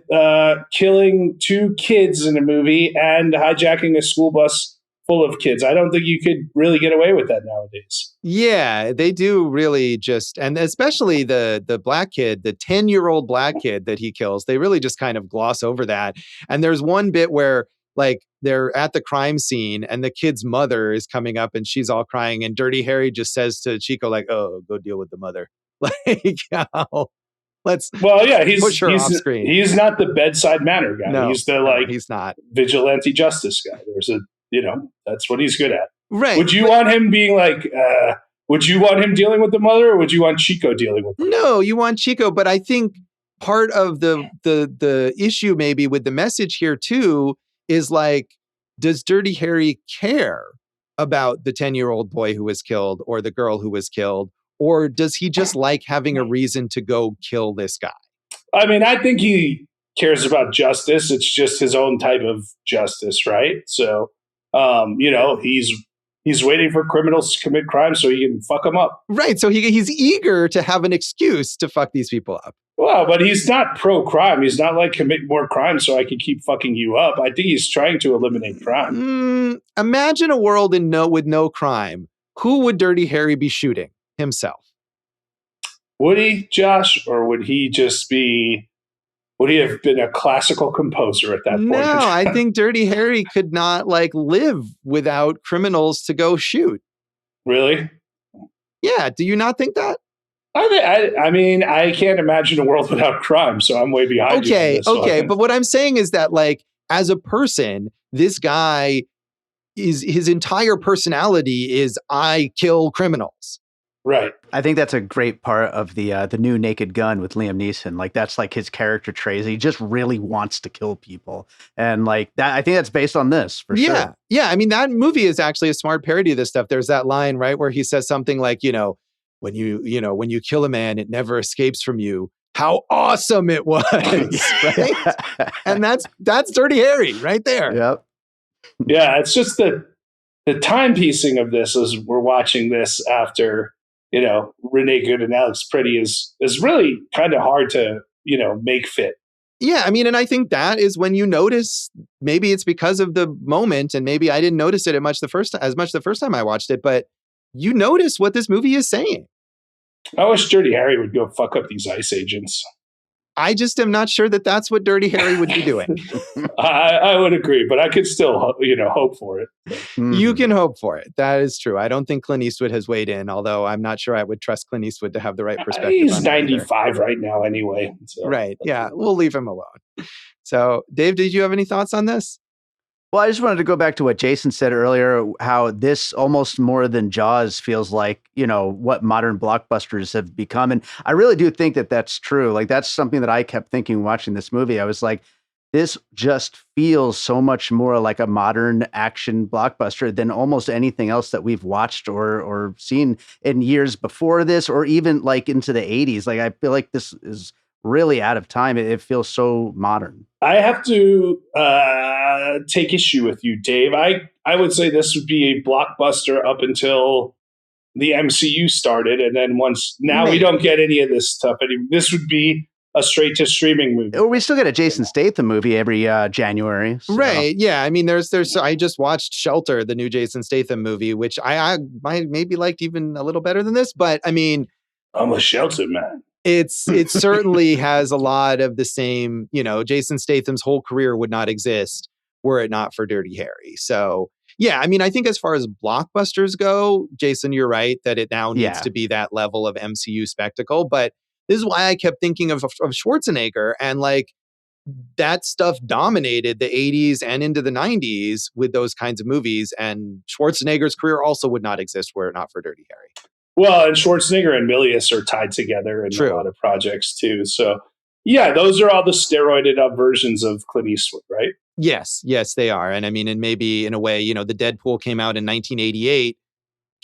killing 2 kids in a movie and hijacking a school bus full of kids. I don't think you could really get away with that nowadays. Yeah, they do really just, and especially the black kid, the 10-year-old black kid that he kills, they really just kind of gloss over that. And there's one bit where like they're at the crime scene and the kid's mother is coming up and she's all crying, and Dirty Harry just says to Chico like, oh, go deal with the mother. Like, he's push her off screen. He's not the bedside manner guy. No, he's the he's not vigilante justice guy. There's that's what he's good at. Right. Would you want him being like, would you want him dealing with the mother, or would you want Chico dealing with the mother? No, you want Chico. But I think part of the issue maybe with the message here too is like, does Dirty Harry care about the 10-year-old boy who was killed or the girl who was killed? Or does he just like having a reason to go kill this guy? I mean, I think he cares about justice. It's just his own type of justice, right? So, he's waiting for criminals to commit crimes so he can fuck them up. Right. So he's eager to have an excuse to fuck these people up. Well, but he's not pro-crime. He's not like commit more crimes so I can keep fucking you up. I think he's trying to eliminate crime. Imagine a world with no crime. Who would Dirty Harry be shooting? Himself. Would he, Josh, or would he have been a classical composer at that point? No, I think Dirty Harry could not live without criminals to go shoot. Really? Yeah. Do you not think that? I mean, I can't imagine a world without crime, so I'm way behind you. Okay. But what I'm saying is that as a person, this guy his entire personality is I kill criminals. Right. I think that's a great part of the new Naked Gun with Liam Neeson. Like that's like his character trait. He just really wants to kill people, and like that. I think that's based on this for sure. Yeah. I mean, that movie is actually a smart parody of this stuff. There's that line, right, where he says something like, when you kill a man, it never escapes from you. How awesome it was, right? And that's Dirty Harry right there. Yep. Yeah, it's just the time piecing of this as we're watching this after, Renee Good and Alex Pretty is really kind of hard to, make fit. Yeah, I mean, and I think that is when you notice, maybe it's because of the moment, and maybe I didn't notice it as much the first time I watched it, but you notice what this movie is saying. I wish Dirty Harry would go fuck up these ICE agents. I just am not sure that that's what Dirty Harry would be doing. I would agree, but I could still, hope for it. You can hope for it. That is true. I don't think Clint Eastwood has weighed in, although I'm not sure I would trust Clint Eastwood to have the right perspective. He's 95 right now anyway. So. Right. Yeah. We'll leave him alone. So, Dave, did you have any thoughts on this? Well, I just wanted to go back to what Jason said earlier, how this almost more than Jaws feels like, what modern blockbusters have become. And I really do think that that's true. Like, that's something that I kept thinking watching this movie. I was like, this just feels so much more like a modern action blockbuster than almost anything else that we've watched or seen in years before this, or even like into the 80s. Like, I feel like this is really out of time. It feels so modern. I have to take issue with you, Dave. I would say this would be a blockbuster up until the MCU started, and then we don't get any of this stuff anymore. This would be a straight to streaming movie. We still get a Jason Statham movie every January. So. Right. Yeah. I mean, there's I just watched Shelter, the new Jason Statham movie, which I maybe liked even a little better than this, but I mean, I'm a Shelter man. It certainly has a lot of the same, Jason Statham's whole career would not exist were it not for Dirty Harry. So, yeah, I mean, I think as far as blockbusters go, Jason, you're right that it now needs to be that level of MCU spectacle. But this is why I kept thinking of Schwarzenegger, and like that stuff dominated the 80s and into the 90s with those kinds of movies. And Schwarzenegger's career also would not exist were it not for Dirty Harry. Well, and Schwarzenegger and Milius are tied together in a lot of projects too. So, yeah, those are all the steroided up versions of Clint Eastwood, right? Yes, they are. And I mean, and maybe in a way, the Deadpool came out in 1988,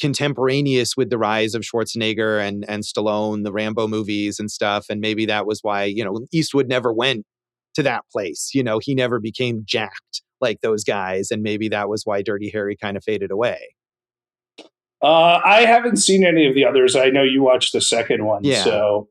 contemporaneous with the rise of Schwarzenegger and Stallone, the Rambo movies and stuff. And maybe that was why, Eastwood never went to that place. He never became jacked like those guys. And maybe that was why Dirty Harry kind of faded away. I haven't seen any of the others. I know you watched the second one, so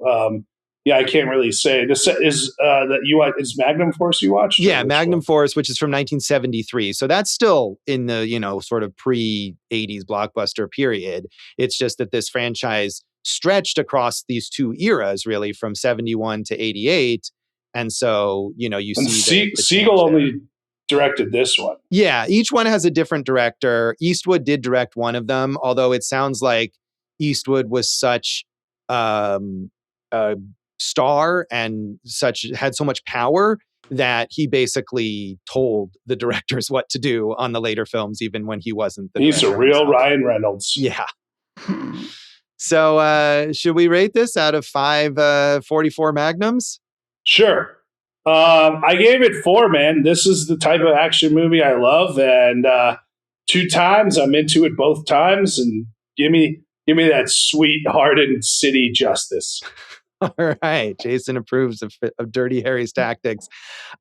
I can't really say. This is is Magnum Force you watched? Yeah, Magnum Force, which is from 1973. So that's still in the sort of pre-80s blockbuster period. It's just that this franchise stretched across these two eras, really, from 71 to 88, and so you see Siegel only directed this one. Yeah, each one has a different director. Eastwood did direct one of them, although it sounds like Eastwood was such a star and had so much power that he basically told the directors what to do on the later films, even when he wasn't the He's a real Ryan Reynolds. Yeah. So should we rate this out of 5 44 Magnums? Sure. I gave it 4, man. This is the type of action movie I love, and 2 times I'm into it both times. And give me that sweet hardened city justice. All right, Jason approves of Dirty Harry's tactics.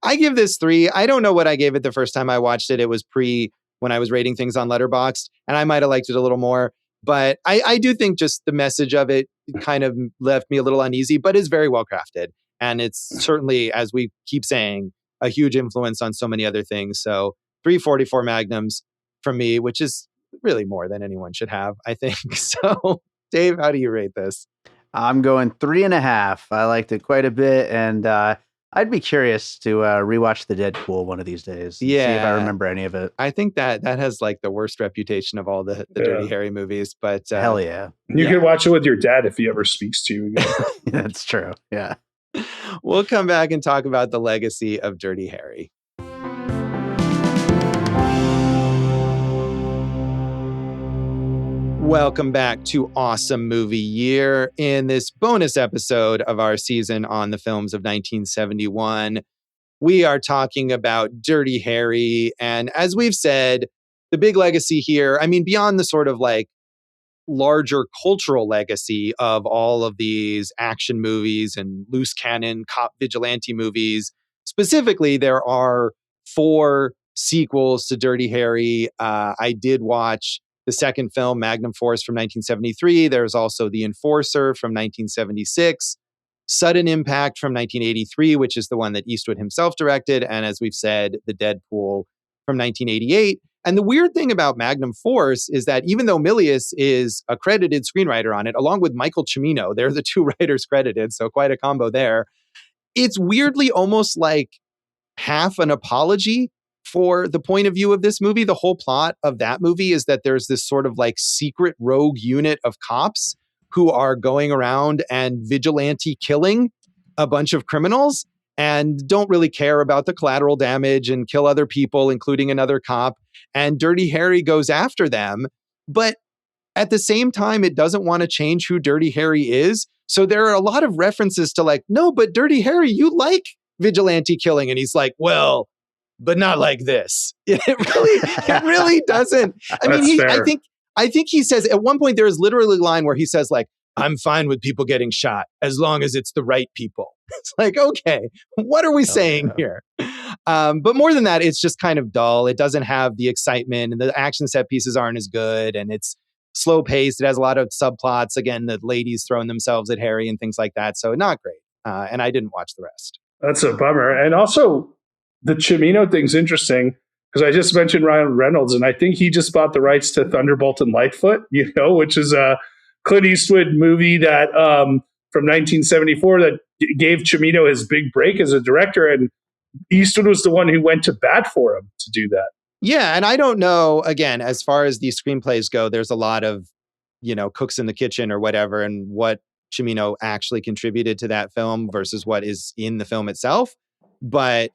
I give this 3. I don't know what I gave it the first time I watched it. It was when I was rating things on Letterboxd, and I might have liked it a little more. But I do think just the message of it kind of left me a little uneasy, but is very well crafted. And it's certainly, as we keep saying, a huge influence on so many other things. So 344 Magnums from me, which is really more than anyone should have, I think. So, Dave, how do you rate this? I'm going 3.5. I liked it quite a bit. And I'd be curious to rewatch the Deadpool one of these days. See if I remember any of it. I think that has like the worst reputation of all the Dirty Harry movies. But hell yeah. You can watch it with your dad if he ever speaks to you again. That's true. Yeah. We'll come back and talk about the legacy of Dirty Harry. Welcome back to Awesome Movie Year. In this bonus episode of our season on the films of 1971, we are talking about Dirty Harry. And as we've said, the big legacy here, I mean, beyond the sort of like larger cultural legacy of all of these action movies and loose cannon cop vigilante movies, specifically, there are 4 sequels to Dirty Harry. I did watch the second film, Magnum Force, from 1973. There's also The Enforcer from 1976. Sudden Impact from 1983, which is the one that Eastwood himself directed. And as we've said, The Deadpool from 1988. And the weird thing about Magnum Force is that even though Milius is a credited screenwriter on it, along with Michael Cimino, they're the 2 writers credited, so quite a combo there. It's weirdly almost like half an apology for the point of view of this movie. The whole plot of that movie is that there's this sort of like secret rogue unit of cops who are going around and vigilante killing a bunch of criminals and don't really care about the collateral damage and kill other people, including another cop. And Dirty Harry goes after them. But at the same time, it doesn't want to change who Dirty Harry is. So there are a lot of references to like, no, but Dirty Harry, you like vigilante killing. And he's like, well, but not like this. It really doesn't. I mean, I think he says at one point there is literally a line where he says like, I'm fine with people getting shot as long as it's the right people. It's like, okay, what are we saying here? But more than that, it's just kind of dull. It doesn't have the excitement, and the action set pieces aren't as good, and it's slow paced. It has a lot of subplots. Again, the ladies throwing themselves at Harry and things like that. So not great. And I didn't watch the rest. That's a bummer. And also, the Cimino thing's interesting because I just mentioned Ryan Reynolds, and I think he just bought the rights to Thunderbolt and Lightfoot, which is a Clint Eastwood movie that from 1974 that gave Cimino his big break as a director, and Eastwood was the one who went to bat for him to do that. Yeah, and I don't know, again, as far as these screenplays go, there's a lot of, cooks in the kitchen or whatever, and what Cimino actually contributed to that film versus what is in the film itself. But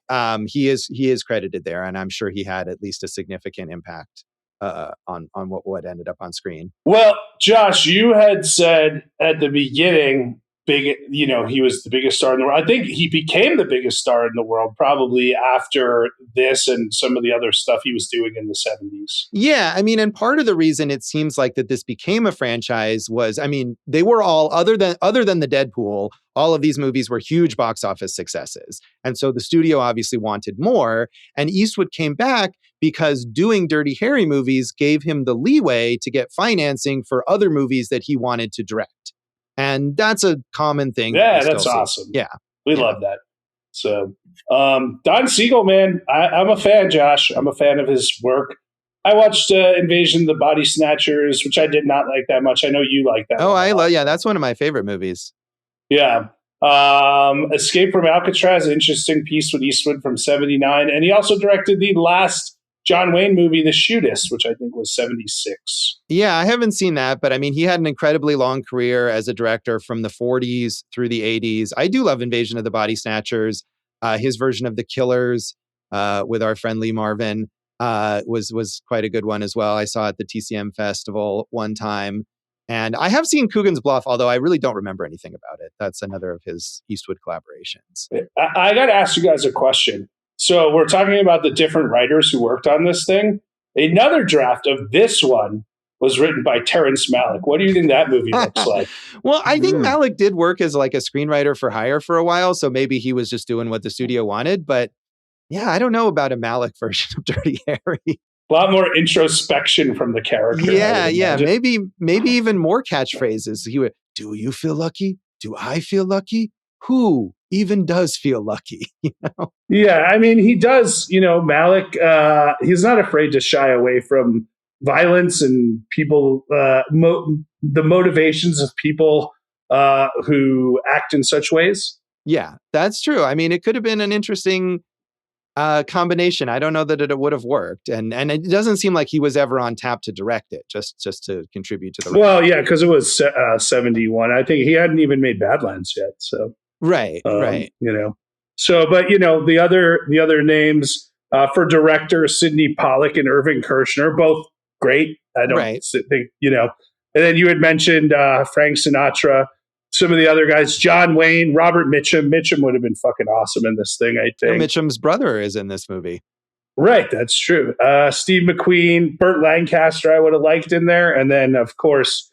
he is credited there, and I'm sure he had at least a significant impact on what ended up on screen. Well, Josh, you had said at the beginning, he was the biggest star in the world. I think he became the biggest star in the world probably after this and some of the other stuff he was doing in the 70s. Yeah, I mean, and part of the reason it seems like that this became a franchise was, I mean, they were all other than the Deadpool, all of these movies were huge box office successes. And so the studio obviously wanted more, and Eastwood came back because doing Dirty Harry movies gave him the leeway to get financing for other movies that he wanted to direct. And that's a common thing. Yeah, that's awesome. Yeah. We love that. So, Don Siegel, man, I'm a fan, Josh. I'm a fan of his work. I watched Invasion of the Body Snatchers, which I did not like that much. I know you like that. Oh, I love, that's one of my favorite movies. Yeah. Escape from Alcatraz, interesting piece with Eastwood from 79. And he also directed the last John Wayne movie, The Shootist, which I think was 76. Yeah, I haven't seen that, but I mean, he had an incredibly long career as a director from the 40s through the 80s. I do love Invasion of the Body Snatchers. His version of The Killers with our friend Lee Marvin was quite a good one as well. I saw it at the TCM Festival one time. And I have seen Coogan's Bluff, although I really don't remember anything about it. That's another of his Eastwood collaborations. I got to ask you guys a question. So we're talking about the different writers who worked on this thing. Another draft of this one was written by Terrence Malick. What do you think that movie looks like? Well, I think Malick did work as like a screenwriter for hire for a while. So maybe he was just doing what the studio wanted. But yeah, I don't know about a Malick version of Dirty Harry. A lot more introspection from the character. Yeah. Maybe even more catchphrases. He would, do you feel lucky? Do I feel lucky? Who even does feel lucky? Yeah, I mean, he does, Malick, he's not afraid to shy away from violence and people, the motivations of people who act in such ways. Yeah, that's true. I mean, it could have been an interesting combination. I don't know that it would have worked. And it doesn't seem like he was ever on tap to direct it, just to contribute to the... Well, yeah, because it was 71. I think he hadn't even made Badlands yet, so... Right. So, but the other names for director, Sidney Pollack and Irving Kershner, both great. I don't think And then you had mentioned Frank Sinatra, some of the other guys, John Wayne, Robert Mitchum. Mitchum would have been fucking awesome in this thing, I think. Mitchum's brother is in this movie. Right, that's true. Steve McQueen, Burt Lancaster, I would have liked in there. And then, of course,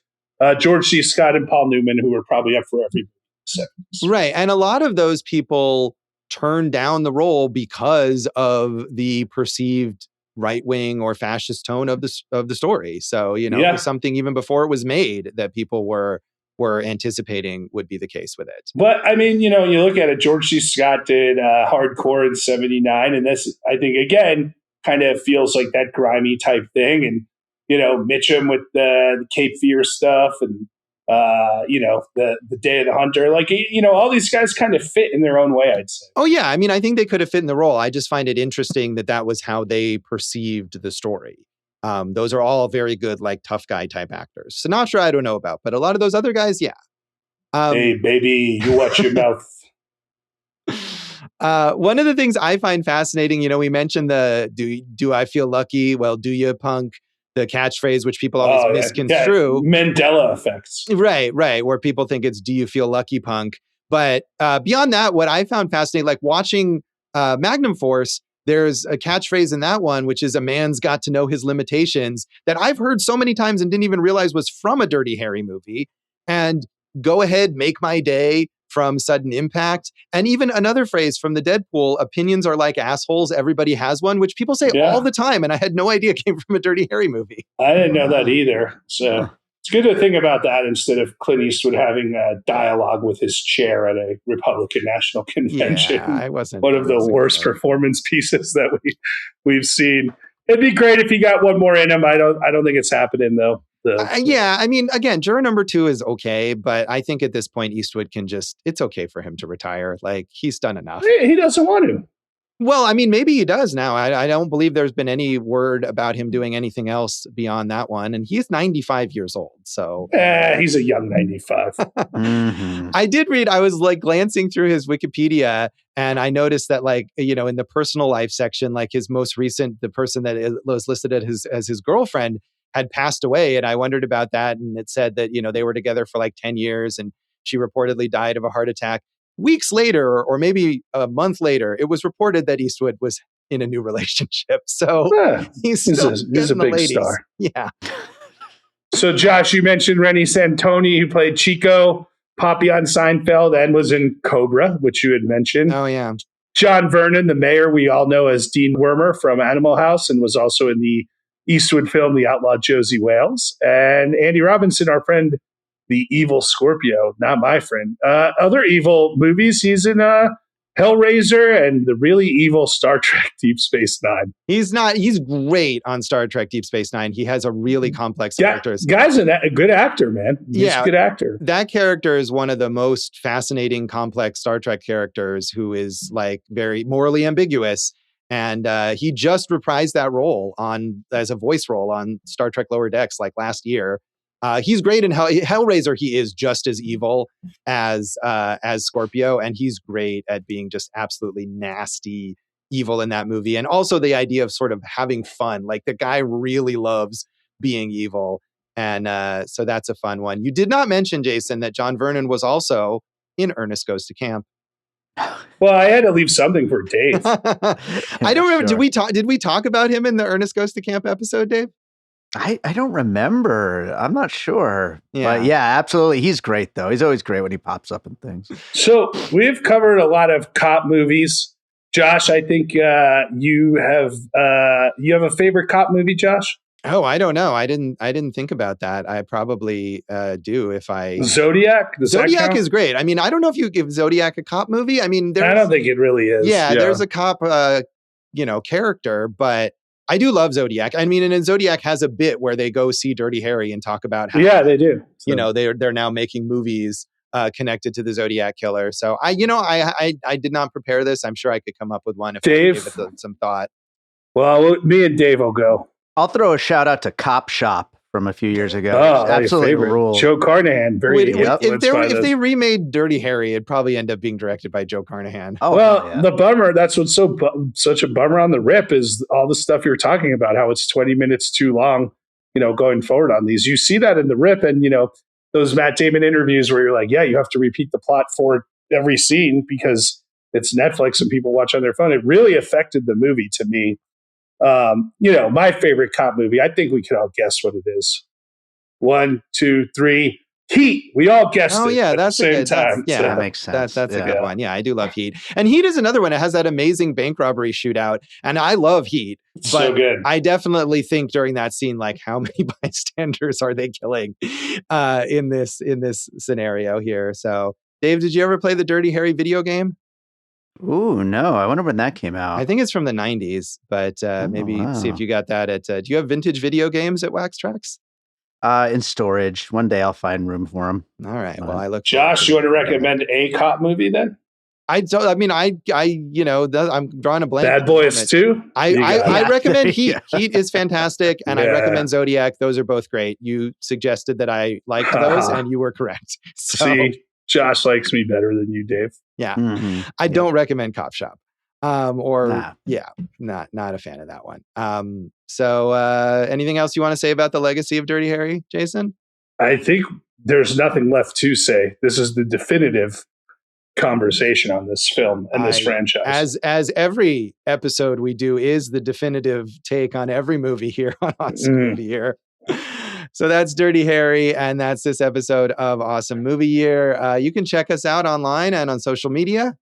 George C. Scott and Paul Newman, who were probably up for every 70s. Right. And a lot of those people turned down the role because of the perceived right-wing or fascist tone of the story. So, it was something even before it was made that people were anticipating would be the case with it. But I mean, you look at it, George C. Scott did Hardcore in 79. And this, I think, again, kind of feels like that grimy type thing. And, Mitchum with the Cape Fear stuff and, the Day of the Hunter, like, all these guys kind of fit in their own way, I'd say. Oh, yeah. I mean, I think they could have fit in the role. I just find it interesting that was how they perceived the story. Those are all very good, like tough guy type actors. Sinatra, I don't know about, but a lot of those other guys, yeah. Hey, baby, you watch your mouth. One of the things I find fascinating, we mentioned the do I feel lucky? Well, do you, punk? The catchphrase, which people always misconstrue. Yeah. Mandela effects. Right. Where people think it's do you feel lucky, punk? But beyond that, what I found fascinating, like watching Magnum Force, there's a catchphrase in that one, which is a man's got to know his limitations, that I've heard so many times and didn't even realize was from a Dirty Harry movie. And go ahead, make my day from Sudden Impact. And even another phrase from the Deadpool, opinions are like assholes, everybody has one, which people say all the time. And I had no idea it came from a Dirty Harry movie. I didn't know that either. So it's good to think about that instead of Clint Eastwood having a dialogue with his chair at a Republican National Convention. Yeah, I wasn't. One of the worst performance pieces that we've seen. It'd be great if he got one more in him. I don't think it's happening though. I mean, again, juror number 2 is okay, but I think at this point, Eastwood it's okay for him to retire. Like, he's done enough. He doesn't want to. Well, I mean, maybe he does now. I don't believe there's been any word about him doing anything else beyond that one. And he's 95 years old. So he's a young 95. Mm-hmm. I did read, I was like glancing through his Wikipedia and I noticed that like, in the personal life section, like his most recent, the person that was listed as his girlfriend had passed away. And I wondered about that. And it said that, they were together for like 10 years and she reportedly died of a heart attack. Weeks later, or maybe a month later, it was reported that Eastwood was in a new relationship. So he's a big ladies. Star. Yeah. So Josh, you mentioned Reni Santoni, who played Chico, Poppy on Seinfeld, and was in Cobra, which you had mentioned. Oh, yeah. John Vernon, the mayor we all know as Dean Wormer from Animal House, and was also in the Eastwood film, The Outlaw Josie Wales. And Andy Robinson, our friend, the evil Scorpio, not my friend. Other evil movies, he's in Hellraiser and the really evil Star Trek Deep Space Nine. He's great on Star Trek Deep Space Nine. He has a really complex character. Guy's a good actor, man. He's a good actor. That character is one of the most fascinating, complex Star Trek characters who is like very morally ambiguous. And he just reprised that role as a voice role on Star Trek Lower Decks like last year. He's great in Hellraiser. He is just as evil as Scorpio, and he's great at being just absolutely nasty evil in that movie. And also the idea of sort of having fun. Like the guy really loves being evil, and so that's a fun one. You did not mention, Jason, that John Vernon was also in Ernest Goes to Camp. Well, I had to leave something for Dave. I don't remember. Sure. Did we talk about him in the Ernest Goes to Camp episode, Dave? I don't remember. I'm not sure. Yeah. But yeah, absolutely. He's great, though. He's always great when he pops up in things. So we've covered a lot of cop movies. Josh, I think you have a favorite cop movie, Josh? Oh, I don't know. I didn't think about that. I probably do if I... Zodiac? Zodiac is great. I mean, I don't know if you give Zodiac a cop movie. I mean, I don't think it really is. Yeah, there's a cop, character, but I do love Zodiac. I mean, and Zodiac has a bit where they go see Dirty Harry and talk about how... Yeah, they do. So. They're now making movies connected to the Zodiac killer. So I did not prepare this. I'm sure I could come up with one if Dave, I gave it some thought. Well, me and Dave will go. I'll throw a shout out to Cop Shop from a few years ago. Oh, absolutely rule. Joe Carnahan. If they remade Dirty Harry, it'd probably end up being directed by Joe Carnahan. Oh, well, yeah. The bummer, that's what's such a bummer on the rip is all the stuff you're talking about, how it's 20 minutes too long. going forward on these. You see that in The Rip and, those Matt Damon interviews where you're like, yeah, you have to repeat the plot for every scene because it's Netflix and people watch on their phone. It really affected the movie to me. My favorite cop movie, I think we can all guess what it is. 1, 2, 3, Heat. We all guessed it at the same time. That makes sense. That's a good one. Yeah, I do love Heat. And Heat is another one. It has that amazing bank robbery shootout. And I love Heat. But so good. I definitely think during that scene, like, how many bystanders are they killing in this scenario here? So, Dave, did you ever play the Dirty Harry video game? Ooh, no. I wonder when that came out. I think it's from the 90s, but see if you got that at... do you have vintage video games at Wax Trax? In storage. One day I'll find room for them. All right. Well, I look. Josh, you want to recommend a cop movie then? I'm drawing a blank. Bad Boys 2? I recommend Heat. Heat is fantastic. And I recommend Zodiac. Those are both great. You suggested that I liked those and you were correct. So, see, Josh likes me better than you, Dave. Yeah. Mm-hmm. I don't recommend Cop Shop. Not a fan of that one. So anything else you want to say about the legacy of Dirty Harry, Jason? I think there's nothing left to say. This is the definitive conversation on this film and this franchise. As every episode we do is the definitive take on every movie here on Awesome Movie Year. So that's Dirty Harry, and that's this episode of Awesome Movie Year. You can check us out online and on social media.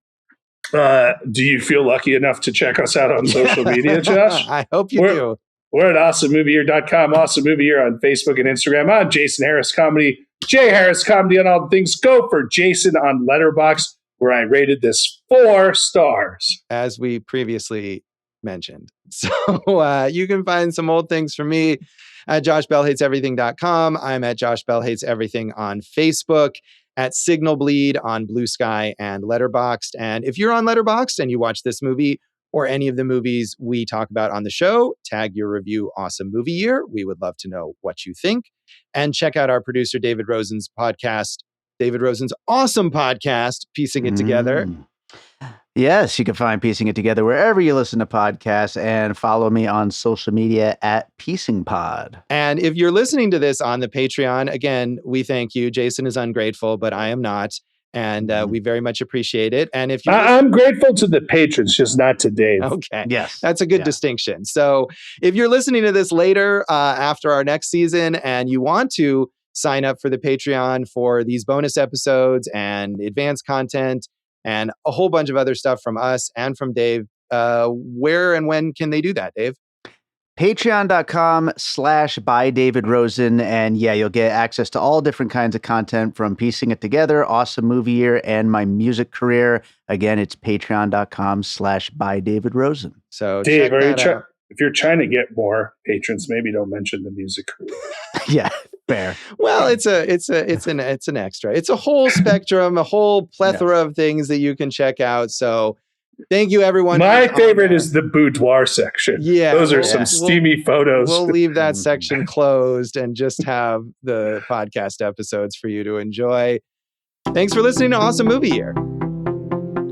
Do you feel lucky enough to check us out on social media, Josh? I hope you do. We're at awesomemovieyear.com, Awesome Movie Year on Facebook and Instagram. I'm Jason Harris Comedy, Jay Harris Comedy on all things. Go for Jason on Letterboxd, where I rated this 4 stars. As we previously mentioned. So you can find some old things from me at joshbellhateseverything.com. I'm at Josh Bell Hates Everything on Facebook, at Signal Bleed on Blue Sky and Letterboxd. And if you're on Letterboxd and you watch this movie or any of the movies we talk about on the show, tag your review Awesome Movie Year. We would love to know what you think. And check out our producer, David Rosen's podcast, David Rosen's awesome podcast, Piecing It Together. Yes, you can find Piecing It Together wherever you listen to podcasts, and follow me on social media at PiecingPod. And if you're listening to this on the Patreon, again, we thank you. Jason is ungrateful, but I am not. And we very much appreciate it. And if I'm grateful to the patrons, just not to Dave. Okay. Yes. That's a good distinction. So if you're listening to this later after our next season and you want to sign up for the Patreon for these bonus episodes and advanced content and a whole bunch of other stuff from us and from Dave, where and when can they do that, Dave? Patreon.com/byDavidRosen. And you'll get access to all different kinds of content from Piecing It Together, Awesome Movie Year, and my music career. Again, it's patreon.com/byDavidRosen. So Dave, if you're trying to get more patrons, maybe don't mention the music career. Yeah, fair. Well, it's an extra. It's a whole spectrum, a whole plethora of things that you can check out. So thank you, everyone. My favorite is the boudoir section. Yeah. Those are some steamy photos. We'll leave that section closed and just have the podcast episodes for you to enjoy. Thanks for listening to Awesome Movie Year.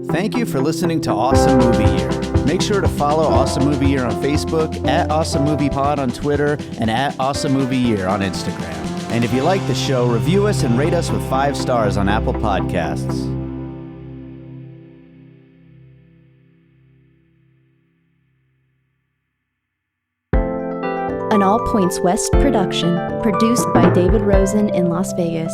Thank you for listening to Awesome Movie Year. Make sure to follow Awesome Movie Year on Facebook, at Awesome Movie Pod on Twitter, and at Awesome Movie Year on Instagram. And if you like the show, review us and rate us with 5 stars on Apple Podcasts. An All Points West production, produced by David Rosen in Las Vegas.